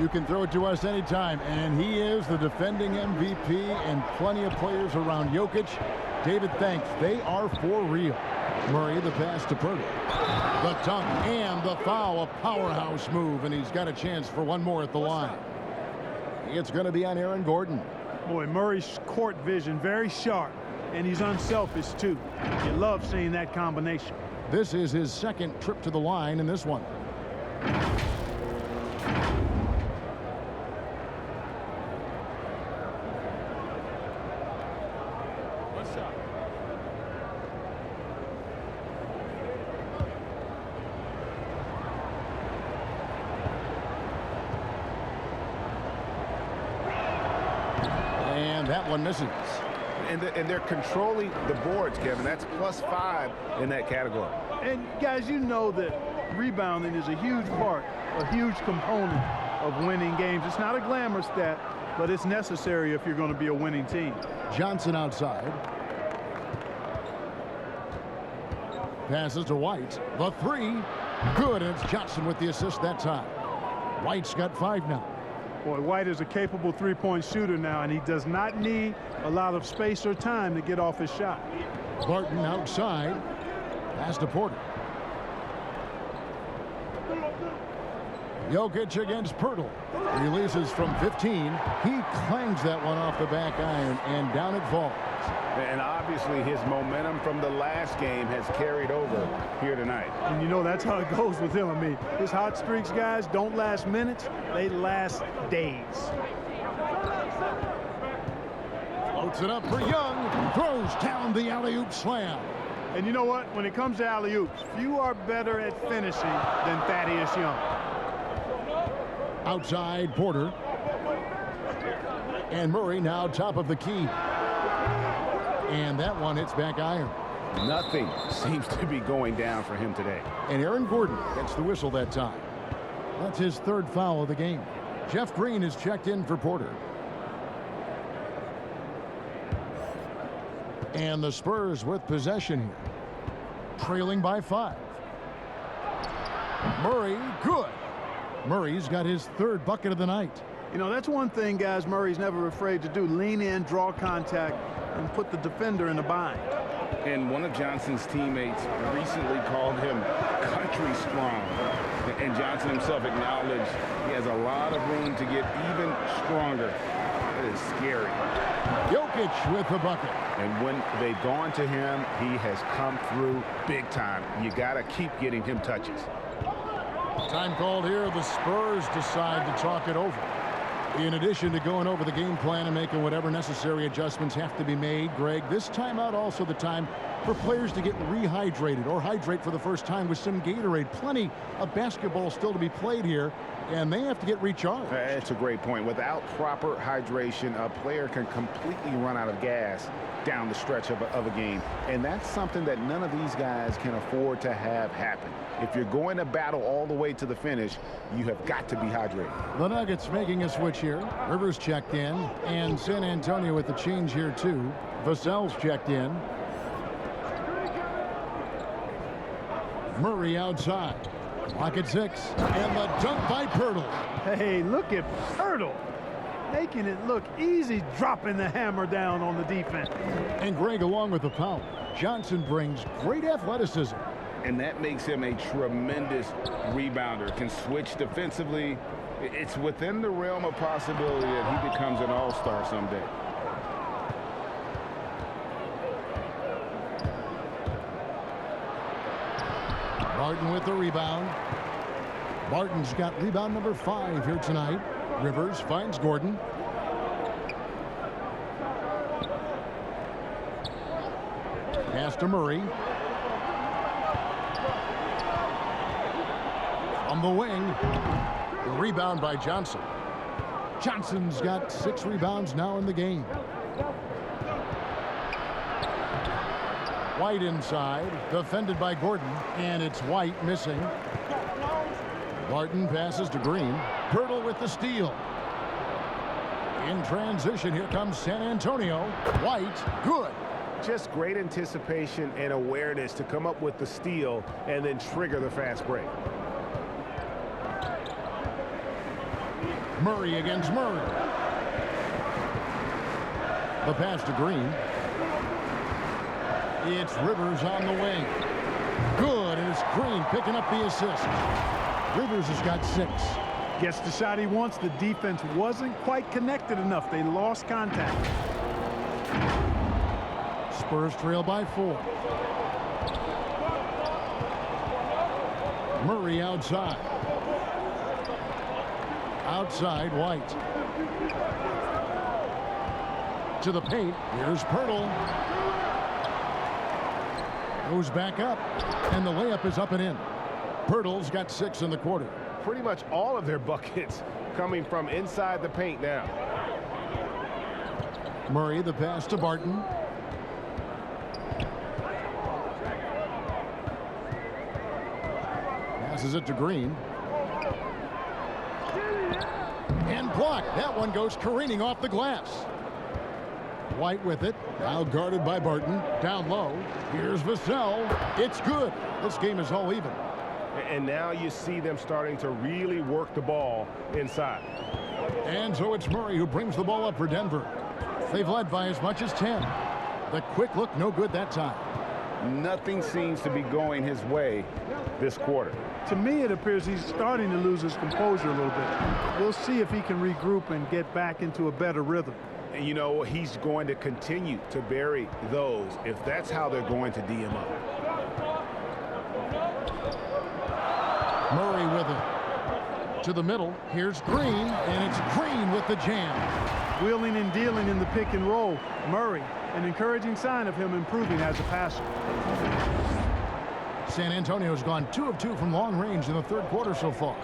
You can throw it to us anytime, and he is the defending MVP and plenty of players around Jokic. David, thanks. They are for real. Murray, the pass to Purdy. The dunk and the foul, a powerhouse move, and he's got a chance for one more at the line. It's going to be on Aaron Gordon. Boy, Murray's court vision very sharp, and he's unselfish too. You love seeing that combination. This is his second trip to the line in this one. And that one misses. And they're controlling the boards, Kevin. That's +5 in that category. And guys, you know that rebounding is a huge part, a huge component of winning games. It's not a glamour stat, but it's necessary if you're going to be a winning team. Johnson outside. Passes to White. The three. Good, and it's Johnson with the assist that time. White's got 5 now. Boy, White is a capable three-point shooter now, and he does not need a lot of space or time to get off his shot. Barton outside. Pass to Porter. Jokic against Pirtle. Releases from 15. He clangs that one off the back iron, and down it falls. And obviously his momentum from the last game has carried over here tonight. And you know that's how it goes with him. I mean, his hot streaks, guys, don't last minutes. They last days. Floats it up for Young. Throws down the alley-oop slam. And you know what? When it comes to alley-oops, few are better at finishing than Thaddeus Young. Outside Porter. And Murray now top of the key. And that one hits back iron. Nothing seems to be going down for him today. And Aaron Gordon gets the whistle that time. That's his 3rd foul of the game. Jeff Green is checked in for Porter. And the Spurs with possession here. Trailing by 5. Murray, good. Murray's got his 3rd bucket of the night. You know, that's one thing, guys, Murray's never afraid to do. Lean in, draw contact, and put the defender in a bind. And one of Johnson's teammates recently called him country strong. And Johnson himself acknowledged he has a lot of room to get even stronger. That is scary. Jokic with the bucket. And when they've gone to him, he has come through big time. You got to keep getting him touches. Time called here. The Spurs decide to talk it over. In addition to going over the game plan and making whatever necessary adjustments have to be made, Greg, this timeout also the time for players to get rehydrated or hydrate for the first time with some Gatorade. Plenty of basketball still to be played here, and they have to get recharged. That's a great point. Without proper hydration, a player can completely run out of gas down the stretch of a game. And that's something that none of these guys can afford to have happen. If you're going to battle all the way to the finish, you have got to be hydrated. The Nuggets making a switch here. Rivers checked in, and San Antonio with the change here too. Vassell's checked in. Murray outside. Clock at 6. And the dunk by Poeltl. Hey, look at Poeltl. Making it look easy, dropping the hammer down on the defense. And Greg along with the foul. Johnson brings great athleticism. And that makes him a tremendous rebounder. Can switch defensively. It's within the realm of possibility that he becomes an all-star someday. Barton with the rebound. Barton's got rebound number 5 here tonight. Rivers finds Gordon. Pass to Murray. From the wing. The rebound by Johnson. Johnson's got 6 rebounds now in the game. White inside, defended by Gordon, and it's White missing. Barton passes to Green. Poeltl with the steal. In transition, here comes San Antonio. White, good. Just great anticipation and awareness to come up with the steal and then trigger the fast break. Murray against Murray. The pass to Green. It's Rivers on the wing. Good, and it's Green picking up the assist. Rivers has got 6. Gets the shot he wants. The defense wasn't quite connected enough. They lost contact. Spurs trail by 4. Murray outside. Outside, White. To the paint. Here's Poeltl. Goes back up, and the layup is up and in. Poeltl's got 6 in the quarter. Pretty much all of their buckets coming from inside the paint now. Murray, the pass to Barton. Passes it to Green. And blocked. That one goes careening off the glass. White with it. Now guarded by Barton. Down low. Here's Vassell. It's good. This game is all even. And now you see them starting to really work the ball inside. And so it's Murray who brings the ball up for Denver. They've led by as much as 10. The quick look, no good that time. Nothing seems to be going his way this quarter. To me, it appears he's starting to lose his composure a little bit. We'll see if he can regroup and get back into a better rhythm. And you know, he's going to continue to bury those if that's how they're going to D him up. Murray with it. To the middle. Here's Green, and it's Green with the jam. Wheeling and dealing in the pick and roll. Murray, an encouraging sign of him improving as a passer. San Antonio's gone 2 of 2 from long range in the 3rd quarter so far.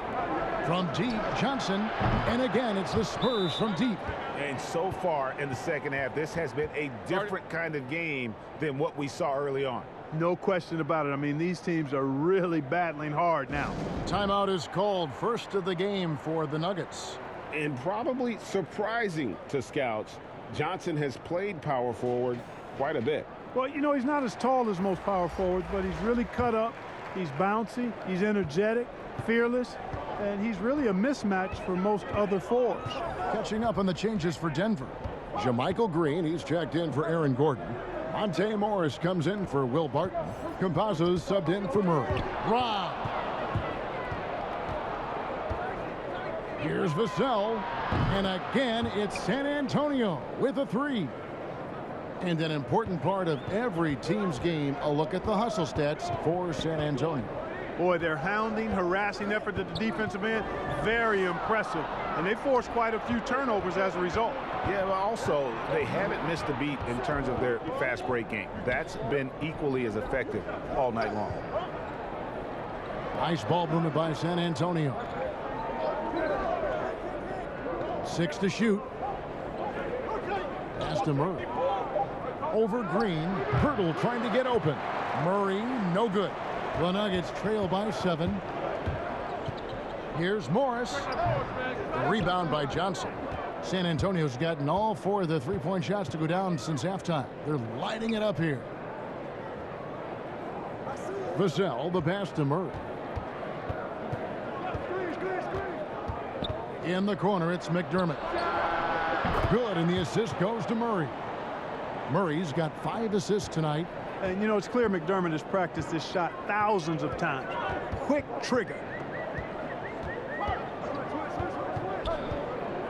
From deep, Johnson, and again, it's the Spurs from deep. And so far in the 2nd half, this has been a different kind of game than what we saw early on. No question about it. I mean, these teams are really battling hard now. Timeout is called. First of the game for the Nuggets. And probably surprising to scouts, Johnson has played power forward quite a bit. Well, you know, he's not as tall as most power forwards, but he's really cut up. He's bouncy. He's energetic, fearless, and he's really a mismatch for most other forwards. Catching up on the changes for Denver. JaMychal Green, he's checked in for Aaron Gordon. Monte Morris comes in for Will Barton. Campazzo's subbed in for Murray. Rob. Here's Vassell. And again, it's San Antonio with a 3. And an important part of every team's game, a look at the hustle stats for San Antonio. Boy, their hounding, harassing effort at the defensive end, very impressive. And they forced quite a few turnovers as a result. Yeah, but also they haven't missed a beat in terms of their fast break game. That's been equally as effective all night long. Nice ball movement by San Antonio. 6 to shoot. Pass to Murray. Over Green. Pirtle trying to get open. Murray, no good. The Nuggets trail by 7. Here's Morris. Rebound by Johnson. San Antonio's gotten all 4 of the three-point shots to go down since halftime. They're lighting it up here. Vassell, the pass to Murray. In the corner, it's McDermott. Good, and the assist goes to Murray. Murray's got 5 assists tonight. And, you know, it's clear McDermott has practiced this shot thousands of times. Quick trigger.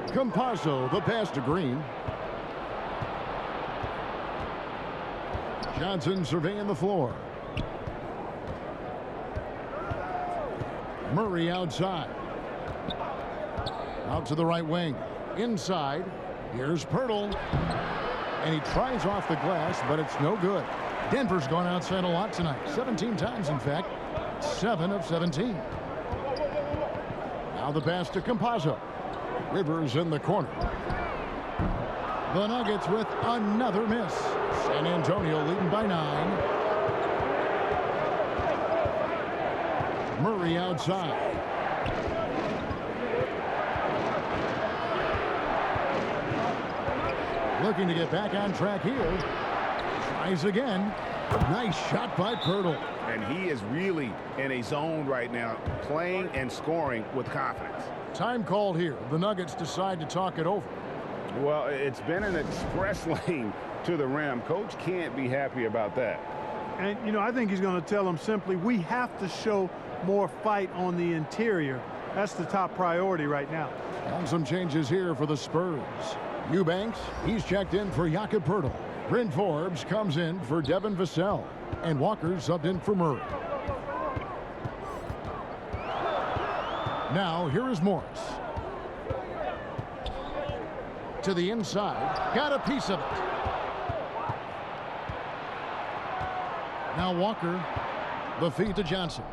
Campazzo, the pass to Green. Johnson surveying the floor. Murray outside. Out to the right wing. Inside. Here's Pirtle. And he tries off the glass, but it's no good. Denver's gone outside a lot tonight. 17 times, in fact. 7 of 17. Now the pass to Campazzo. Rivers in the corner. The Nuggets with another miss. San Antonio leading by 9. Murray outside. Looking to get back on track here. Tries again. Nice shot by Pirtle. And he is really in a zone right now, playing and scoring with confidence. Time called here. The Nuggets decide to talk it over. Well, it's been an express lane to the rim. Coach can't be happy about that. And, you know, I think he's going to tell them simply, we have to show more fight on the interior. That's the top priority right now. And some changes here for the Spurs. Eubanks, he's checked in for Jakob Pirtle. Bryn Forbes comes in for Devin Vassell. And Walker subbed in for Murray. Now, here is Morris. To the inside. Got a piece of it. Now Walker. The feed to Johnson.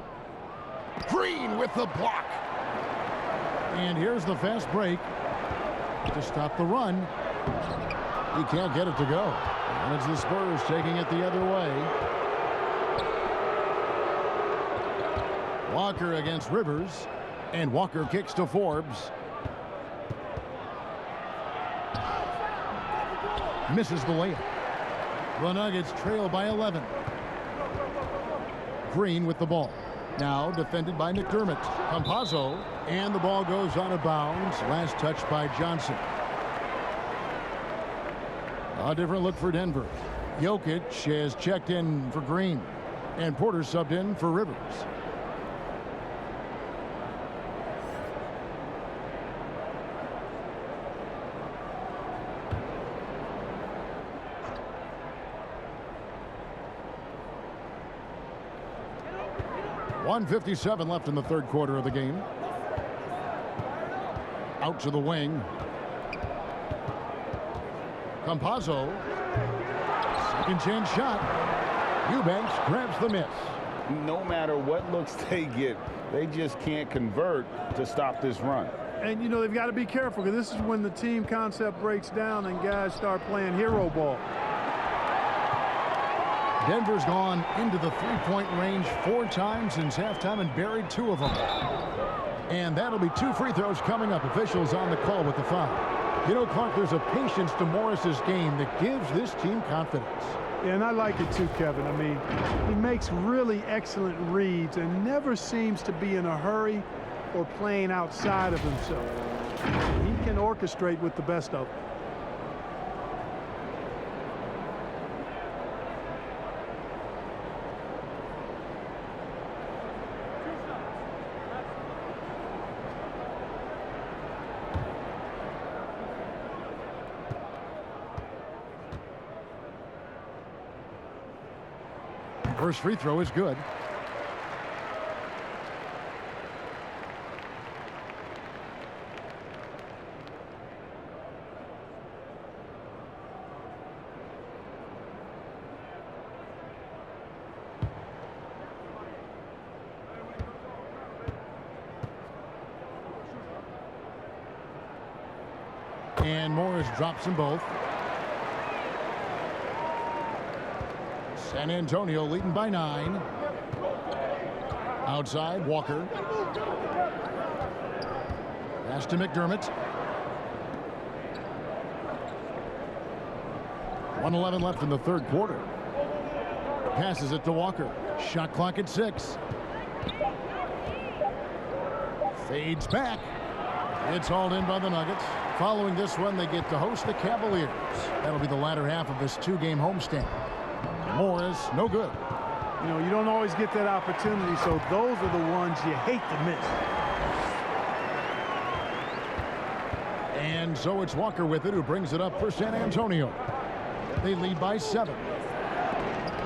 Green with the block. And here's the fast break to stop the run. He can't get it to go. And it's the Spurs taking it the other way. Walker against Rivers. And Walker kicks to Forbes. Misses the layup. The Nuggets trail by 11. Green with the ball. Now defended by McDermott. Campazzo. And the ball goes out of bounds. Last touch by Johnson. A different look for Denver. Jokic has checked in for Green. And Porter subbed in for Rivers. .157 left in the third quarter of the game. Out to the wing. Campazzo. Second chance shot. Eubanks grabs the miss. No matter what looks they get, they just can't convert to stop this run. And, you know, they've got to be careful because this is when the team concept breaks down and guys start playing hero ball. Denver's gone into the three-point range 4 times since halftime and buried 2 of them. And that'll be 2 free throws coming up. Officials on the call with the foul. You know, Clark, there's a patience to Morris's game that gives this team confidence. Yeah, and I like it too, Kevin. I mean, he makes really excellent reads and never seems to be in a hurry or playing outside of himself. He can orchestrate with the best of them. First free throw is good. And Morris drops them both. San Antonio leading by 9. Outside, Walker. Pass to McDermott. 1:11 left in the third quarter. Passes it to Walker. Shot clock at 6. Fades back. It's hauled in by the Nuggets. Following this one, they get to host the Cavaliers. That'll be the latter half of this 2-game homestand. Morris, no good. You know, you don't always get that opportunity, so those are the ones you hate to miss. And so it's Walker with it, who brings it up for San Antonio. They lead by 7.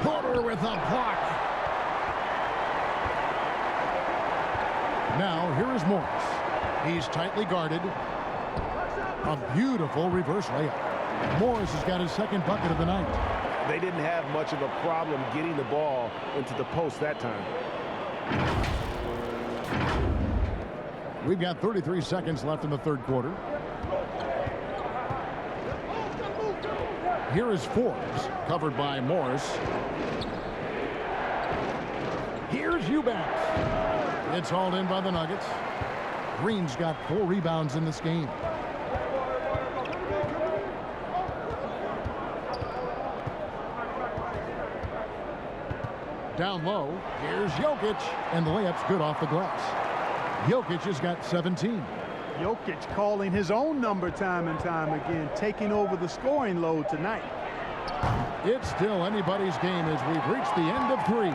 Porter with a block. Now here is Morris. He's tightly guarded. A beautiful reverse layup. Morris has got his second bucket of the night. They didn't have much of a problem getting the ball into the post that time. We've got 33 seconds left in the third quarter. Here is Forbes, covered by Morris. Here's Eubanks. It's hauled in by the Nuggets. Green's got 4 rebounds in this game. Down low, here's Jokic, and the layup's good off the glass. Jokic has got 17. Jokic calling his own number time and time again, taking over the scoring load tonight. It's still anybody's game as we've reached the end of 3.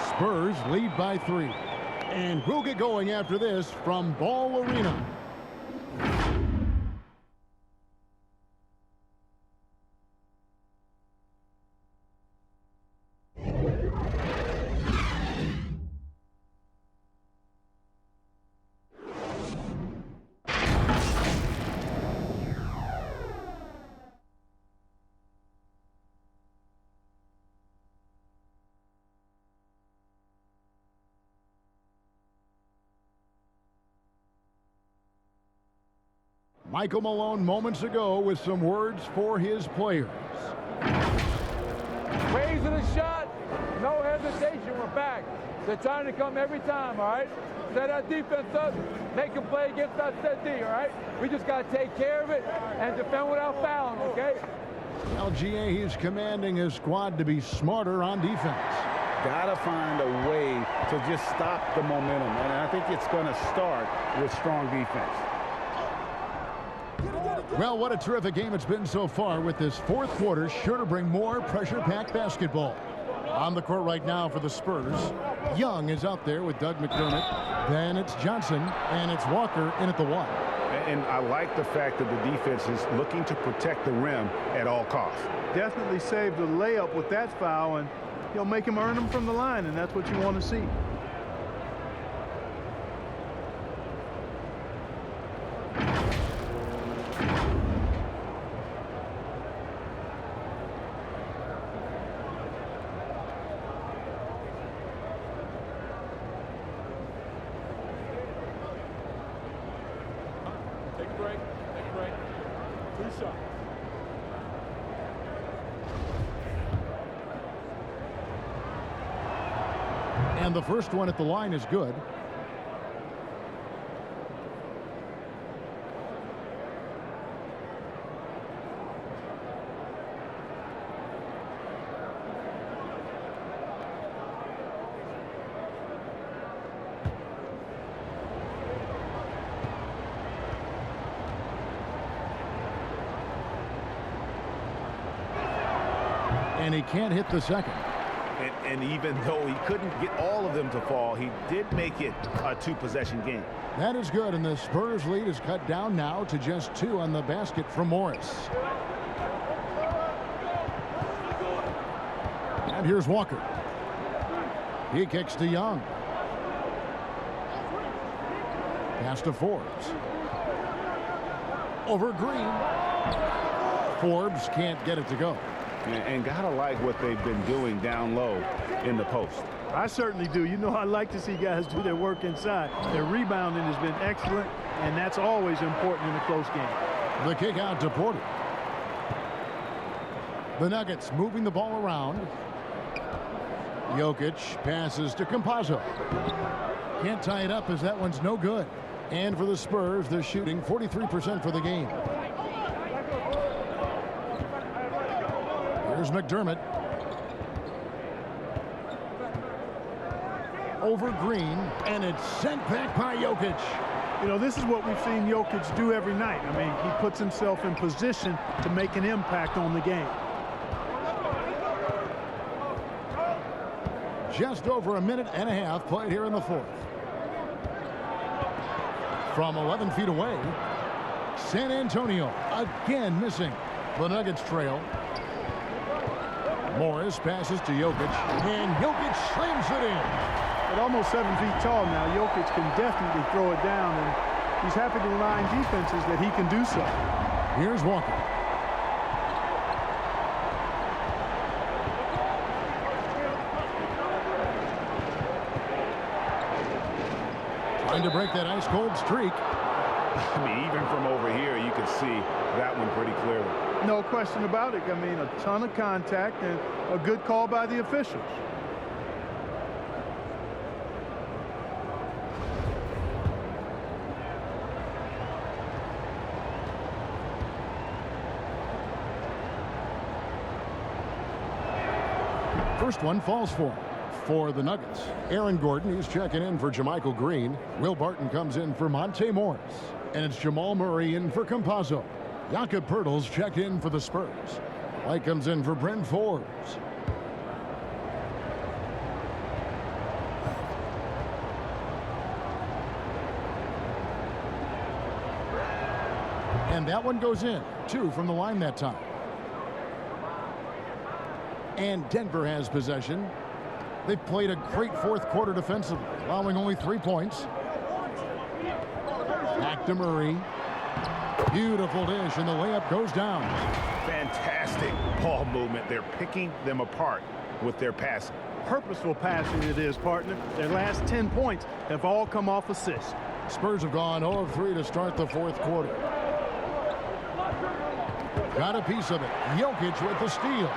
Spurs lead by 3. And we'll get going after this from Ball Arena. Michael Malone moments ago with some words for his players. Raising the shot, no hesitation, we're back. They're trying to come every time, all right? Set our defense up, make a play against our set D, all right? We just got to take care of it and defend without fouling, okay? LGA, he's commanding his squad to be smarter on defense. Gotta find a way to just stop the momentum, and I think it's going to start with strong defense. Well, what a terrific game it's been so far, with this fourth quarter sure to bring more pressure-packed basketball. On the court right now for the Spurs, Young is out there with Doug McDermott. Then it's Johnson, and it's Walker in at the 1. And I like the fact that the defense is looking to protect the rim at all costs. Definitely saved the layup with that foul, and you'll make him earn them from the line, and that's what you want to see. And the first one at the line is good. And he can't hit the second. And even though he couldn't get all of them to fall, he did make it a 2-possession game. That is good, and the Spurs lead is cut down now to just 2 on the basket from Morris. And here's Walker. He kicks to Young. Pass to Forbes. Over Green. Forbes can't get it to go. And gotta like what they've been doing down low in the post. I certainly do. You know, I like to see guys do their work inside. Their rebounding has been excellent, and that's always important in a close game. The kick out to Porter. The Nuggets moving the ball around. Jokic passes to Campazzo. Can't tie it up as that one's no good. And for the Spurs, they're shooting 43% for the game. Here's McDermott. Over Green, and it's sent back by Jokic. You know, this is what we've seen Jokic do every night. I mean, he puts himself in position to make an impact on the game. Just over a minute and a half played here in the fourth. From 11 feet away, San Antonio again missing. The Nuggets trail. Morris passes to Jokic, and Jokic slams it in. At almost 7 feet tall now, Jokic can definitely throw it down, and he's happy to remind defenses that he can do so. Here's Walker. Trying to break that ice-cold streak. I mean, even from over here, you can see that one pretty clearly. No question about it. I mean, a ton of contact and a good call by the officials. First one falls for the Nuggets. Aaron Gordon, he's checking in for JaMychal Green. Will Barton comes in for Monte Morris. And it's Jamal Murray in for Campazzo. Jakob Poeltl's checked in for the Spurs. White comes in for Bryn Forbes. And that one goes in. 2 from the line that time. And Denver has possession. They've played a great fourth quarter defensively, allowing only 3 points. Back to Murray. Beautiful dish, and the layup goes down. Fantastic ball movement. They're picking them apart with their passing. Purposeful passing it is, partner. Their last 10 points have all come off assists. Spurs have gone 0 of 3 to start the fourth quarter. Got a piece of it. Jokic with the steal.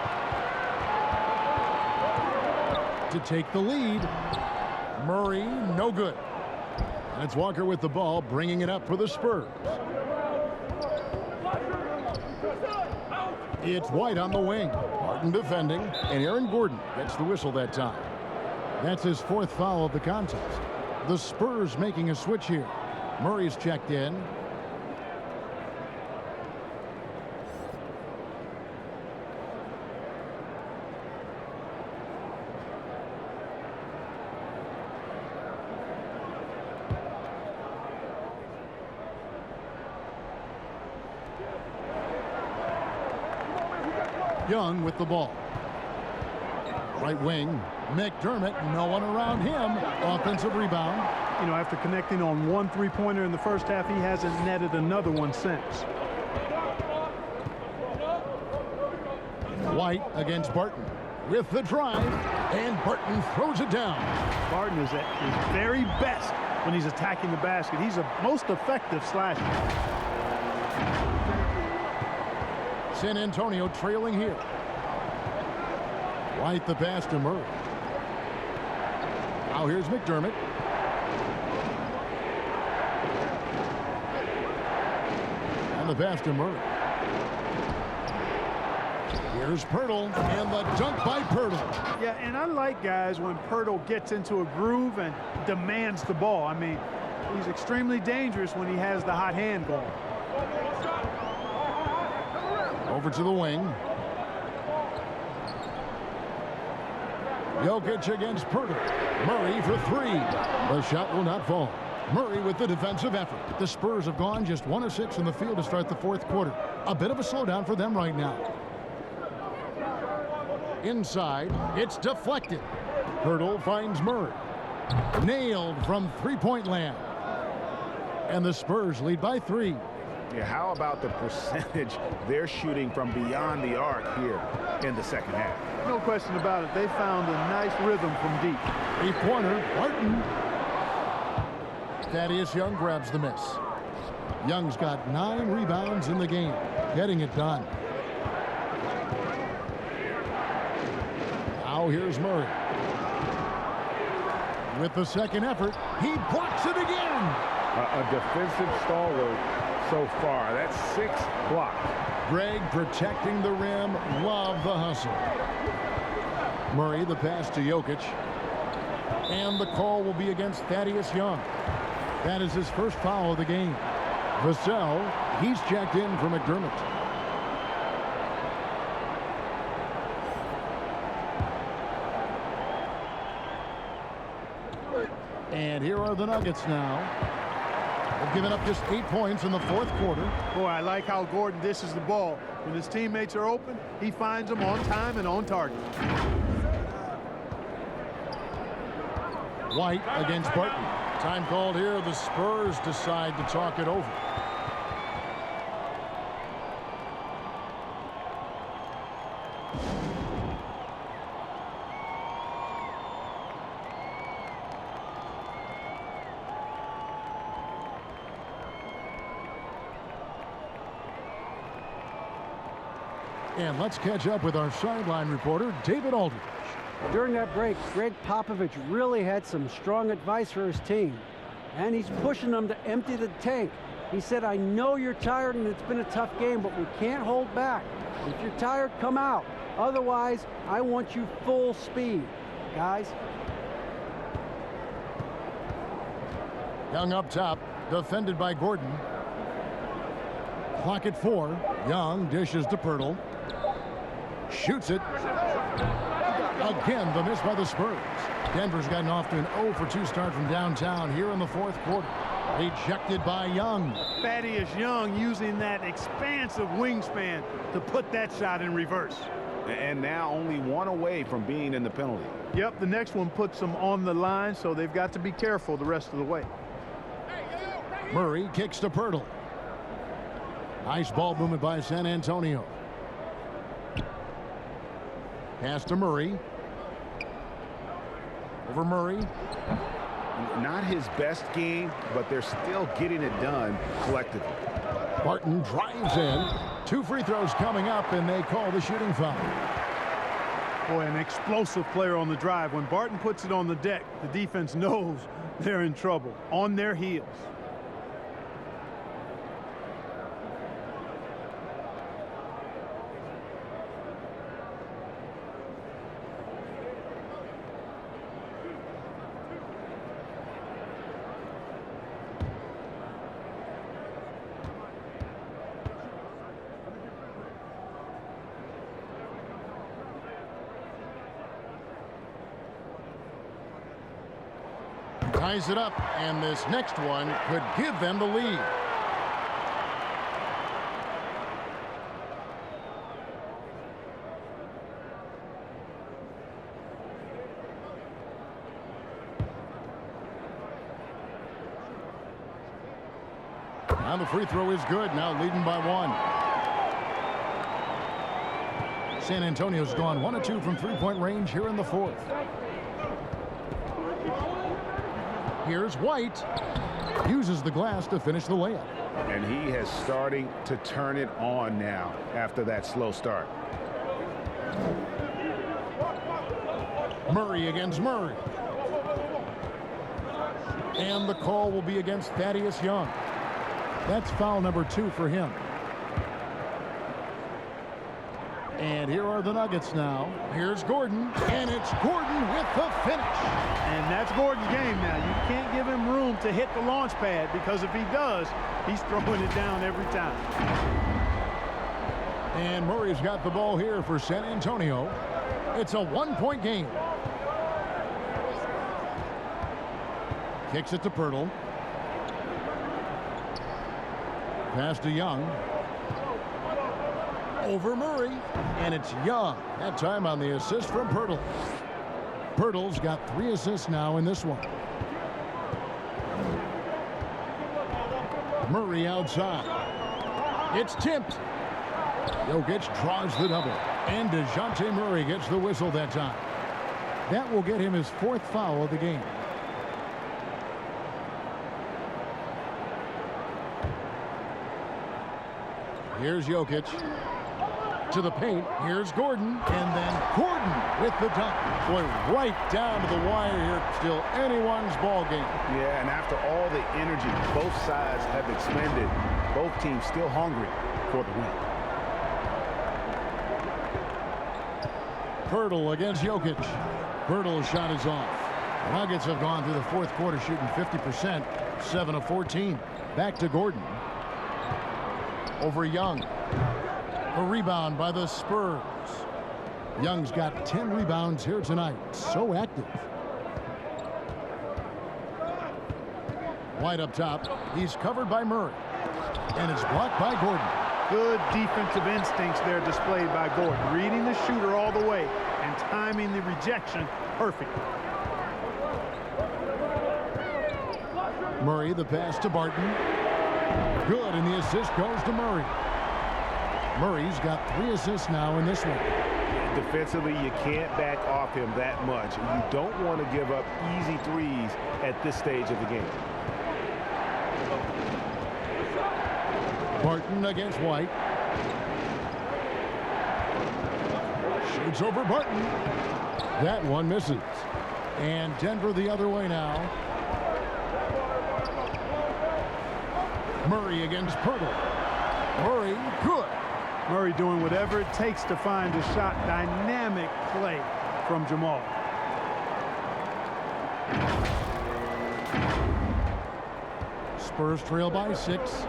To take the lead. Murray, no good. And it's Walker with the ball, bringing it up for the Spurs. It's White on the wing. Barton defending, and Aaron Gordon gets the whistle that time. That's his 4th foul of the contest. The Spurs making a switch here. Murray's checked in. Young with the ball. Right wing, McDermott, no one around him. Offensive rebound. You know, after connecting on 1 3-pointer in the first half, he hasn't netted another one since. White against Barton with the drive, and Barton throws it down. Barton is at his very best when he's attacking the basket. He's a most effective slasher. San Antonio trailing here. White the pass to Murray. Now here's McDermott. And the pass to Murray. Here's Poeltl, and the dunk by Poeltl. Yeah, and I like guys when Poeltl gets into a groove and demands the ball. I mean, he's extremely dangerous when he has the hot hand going. Over to the wing. Jokic against Poeltl. Murray for 3. The shot will not fall. Murray with the defensive effort. The Spurs have gone just 1 of 6 in the field to start the fourth quarter. A bit of a slowdown for them right now. Inside, it's deflected. Poeltl finds Murray. Nailed from 3-point land. And the Spurs lead by 3. Yeah, how about the percentage they're shooting from beyond the arc here in the second half? No question about it. They found a nice rhythm from deep. 3-pointer, Barton. Thaddeus Young grabs the miss. Young's got 9 rebounds in the game, getting it done. Now here's Murray. With the second effort, he blocks it again. A defensive stalwart so far. That's 6 blocks. Greg protecting the rim. Love the hustle. Murray, the pass to Jokic. And the call will be against Thaddeus Young. That is his first foul of the game. Vassell, he's checked in for McDermott. And here are the Nuggets now. They've given up just 8 points in the fourth quarter. Boy, I like how Gordon dishes the ball. When his teammates are open, he finds them on time and on target. White against Barton. Time called here. The Spurs decide to talk it over. And let's catch up with our sideline reporter, David Aldridge. During that break, Greg Popovich really had some strong advice for his team. And he's pushing them to empty the tank. He said, I know you're tired and it's been a tough game, but we can't hold back. If you're tired, come out. Otherwise, I want you full speed, guys. Young up top, defended by Gordon. Clock at 4. Young dishes to Pirtle. Shoots it. Again, the miss by the Spurs. Denver's gotten off to an 0-for-2 start from downtown here in the fourth quarter. Rejected by Young. Thaddeus Young using that expansive wingspan to put that shot in reverse. And now only 1 away from being in the penalty. Yep, the next one puts them on the line, so they've got to be careful the rest of the way. Murray kicks to Pirtle. Nice ball movement by San Antonio. Pass to Murray. Over Murray. Not his best game, but they're still getting it done collectively. Barton drives in. 2 free throws coming up, and they call the shooting foul. Boy, an explosive player on the drive. When Barton puts it on the deck, the defense knows they're in trouble. On their heels. Ties it up, and this next one could give them the lead. And the free throw is good, now leading by 1. San Antonio's gone 1 of 2 from three-point range here in the fourth. Here's White. Uses the glass to finish the layup. And he is starting to turn it on now after that slow start. Murray against Murray. And the call will be against Thaddeus Young. That's foul number 2 for him. And here are the Nuggets now. Here's Gordon, and it's Gordon with the finish. And that's Gordon's game now. You can't give him room to hit the launch pad, because if he does, he's throwing it down every time. And Murray's got the ball here for San Antonio. It's a 1-point game. Kicks it to Pirtle. Pass to Young. Over Murray, and it's Young. That time on the assist from Pirtle. Pirtle's got 3 assists now in this one. Murray outside. It's tipped. Jokic draws the double, and DeJounte Murray gets the whistle that time. That will get him his 4th foul of the game. Here's Jokic. To the paint. Here's Gordon. And then Gordon with the dunk. Boy, right down to the wire here. Still anyone's ball game. Yeah, and after all the energy both sides have expended, both teams still hungry for the win. Poeltl against Jokic. Poeltl's shot is off. The Nuggets have gone through the fourth quarter shooting 50%, 7 of 14. Back to Gordon. Over Young. A rebound by the Spurs. Young's got 10 rebounds here tonight. So active. White up top. He's covered by Murray. And it's blocked by Gordon. Good defensive instincts there displayed by Gordon. Reading the shooter all the way and timing the rejection perfectly. Murray, the pass to Barton. Good, and the assist goes to Murray. Murray's got 3 assists now in this one. Defensively, you can't back off him that much. You don't want to give up easy threes at this stage of the game. Barton against White. Shoots over Barton. That one misses. And Denver the other way now. Murray against Poeltl. Murray, good. Murray doing whatever it takes to find a shot. Dynamic play from Jamal. Spurs trail by 6.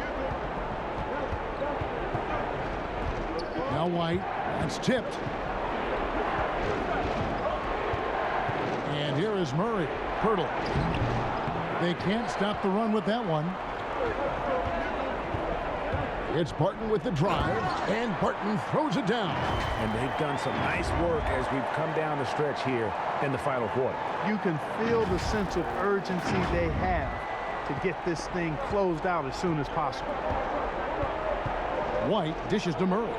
Now White. That's tipped. And here is Murray. Poeltl. They can't stop the run with that one. It's Barton with the drive, and Barton throws it down. And they've done some nice work as we've come down the stretch here in the final quarter. You can feel the sense of urgency they have to get this thing closed out as soon as possible. White dishes to Murray.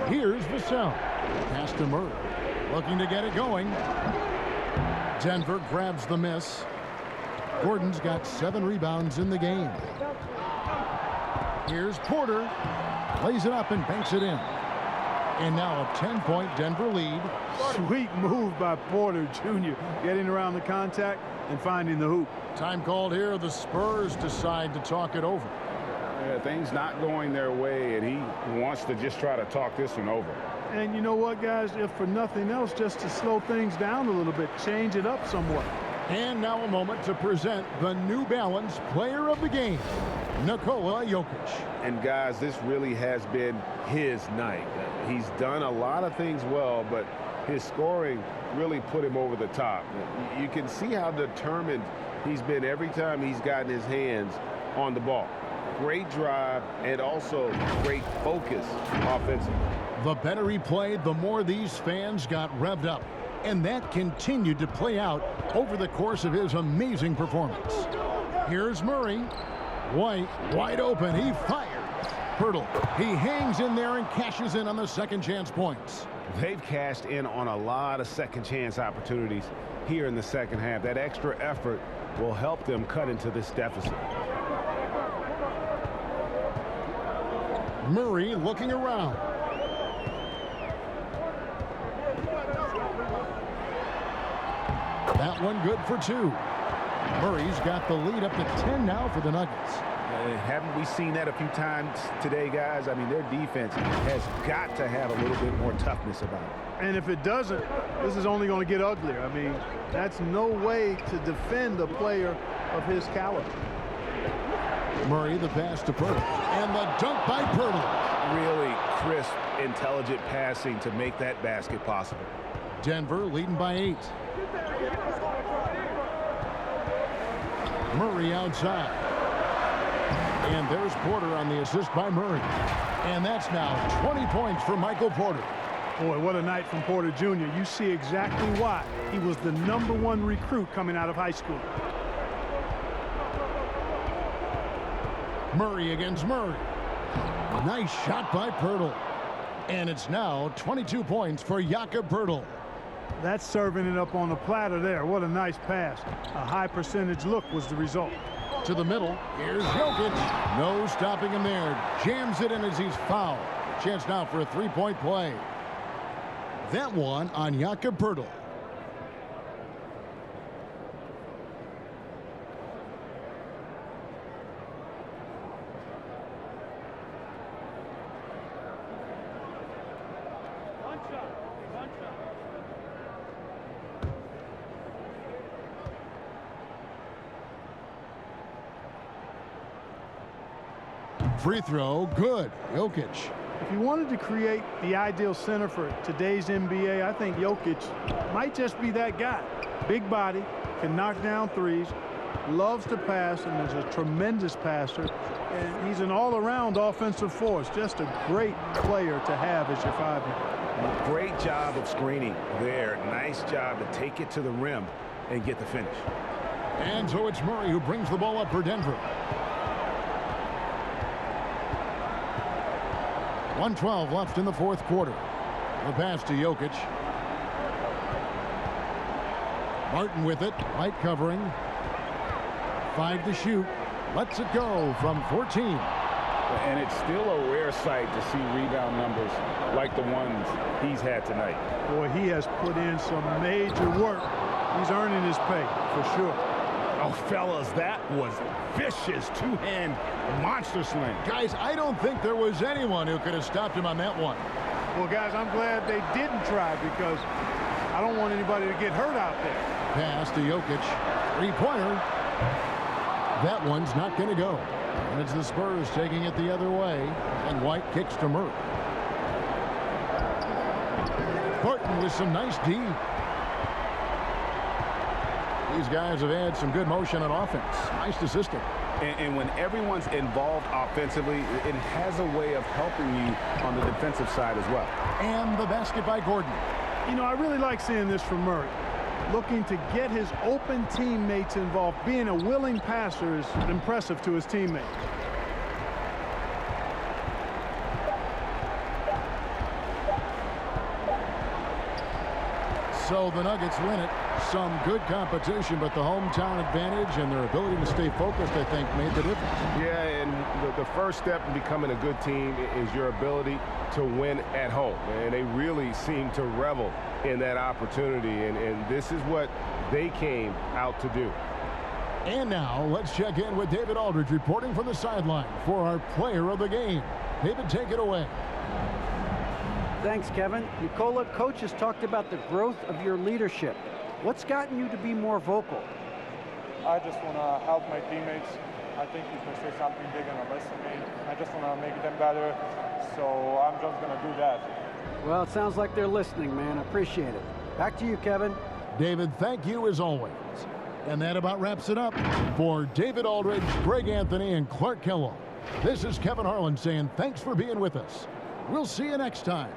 Here's Vassell. Pass to Murray. Looking to get it going. Denver grabs the miss. Gordon's got 7 rebounds in the game. Here's Porter. Lays it up and banks it in. And now a 10-point Denver lead. Sweet move by Porter Jr. Getting around the contact and finding the hoop. Time called here. The Spurs decide to talk it over. Yeah, things not going their way, and he wants to just try to talk this one over. And you know what, guys? If for nothing else, just to slow things down a little bit, change it up somewhat. And now a moment to present the New Balance Player of the Game, Nikola Jokic. And guys, this really has been his night. He's done a lot of things well, but his scoring really put him over the top. You can see how determined he's been every time he's gotten his hands on the ball. Great drive and also great focus offensively. The better he played, the more these fans got revved up. And that continued to play out over the course of his amazing performance. Here's Murray. White, wide open. He fires. Poeltl, he hangs in there and cashes in on the second chance points. They've cashed in on a lot of second chance opportunities here in the second half. That extra effort will help them cut into this deficit. Murray looking around. That one good for 2. Murray's got the lead up to 10 now for the Nuggets. Haven't we seen that a few times today, guys? I mean, their defense has got to have a little bit more toughness about it. And if it doesn't, this is only going to get uglier. I mean, that's no way to defend a player of his caliber. Murray, the pass to Poeltl. And the dunk by Poeltl. Really crisp, intelligent passing to make that basket possible. Denver leading by 8. Murray outside. And there's Porter on the assist by Murray. And that's now 20 points for Michael Porter. Boy, what a night from Porter Jr. You see exactly why he was the #1 recruit coming out of high school. Murray against Murray. Nice shot by Poeltl. And it's now 22 points for Jakob Poeltl. That's serving it up on the platter there. What a nice pass. A high percentage look was the result. To the middle. Here's Jokic. No stopping him there. Jams it in as he's fouled. Chance now for a three-point play. That one on Jakob Poeltl. Free throw, good. Jokic. If you wanted to create the ideal center for today's NBA, I think Jokic might just be that guy. Big body, can knock down threes, loves to pass, and is a tremendous passer. And he's an all-around offensive force. Just a great player to have as your five-man. Great job of screening there. Nice job to take it to the rim and get the finish. And so it's Murray who brings the ball up for Denver. 1:12 left in the fourth quarter. The pass to Jokic. Martin with it. White covering. 5 to shoot. Lets it go from 14. And it's still a rare sight to see rebound numbers like the ones he's had tonight. Boy, he has put in some major work. He's earning his pay for sure. Oh, fellas, that was vicious two-hand monster slam. Guys, I don't think there was anyone who could have stopped him on that one. Well, guys, I'm glad they didn't try because I don't want anybody to get hurt out there. Pass to Jokic. Three-pointer. That one's not going to go. And it's the Spurs taking it the other way. And White kicks to Murray. Barton with some nice D. These guys have had some good motion on offense. Nice to system. And when everyone's involved offensively, it has a way of helping you on the defensive side as well. And the basket by Gordon. You know, I really like seeing this from Murray. Looking to get his open teammates involved. Being a willing passer is impressive to his teammates. So the Nuggets win it. Some good competition, but the hometown advantage and their ability to stay focused, I think, made the difference. Yeah, and the first step in becoming a good team is your ability to win at home. And they really seem to revel in that opportunity, and this is what they came out to do. And now let's check in with David Aldridge reporting from the sideline for our player of the game. David, take it away. Thanks, Kevin. Nikola, coach has talked about the growth of your leadership. What's gotten you to be more vocal? I just want to help my teammates. I think if I say something, they're going to listen to me. I just want to make them better, so I'm just going to do that. Well, it sounds like they're listening, man. Appreciate it. Back to you, Kevin. David, thank you as always. And that about wraps it up. For David Aldridge, Greg Anthony, and Clark Kellogg, this is Kevin Harlan saying thanks for being with us. We'll see you next time.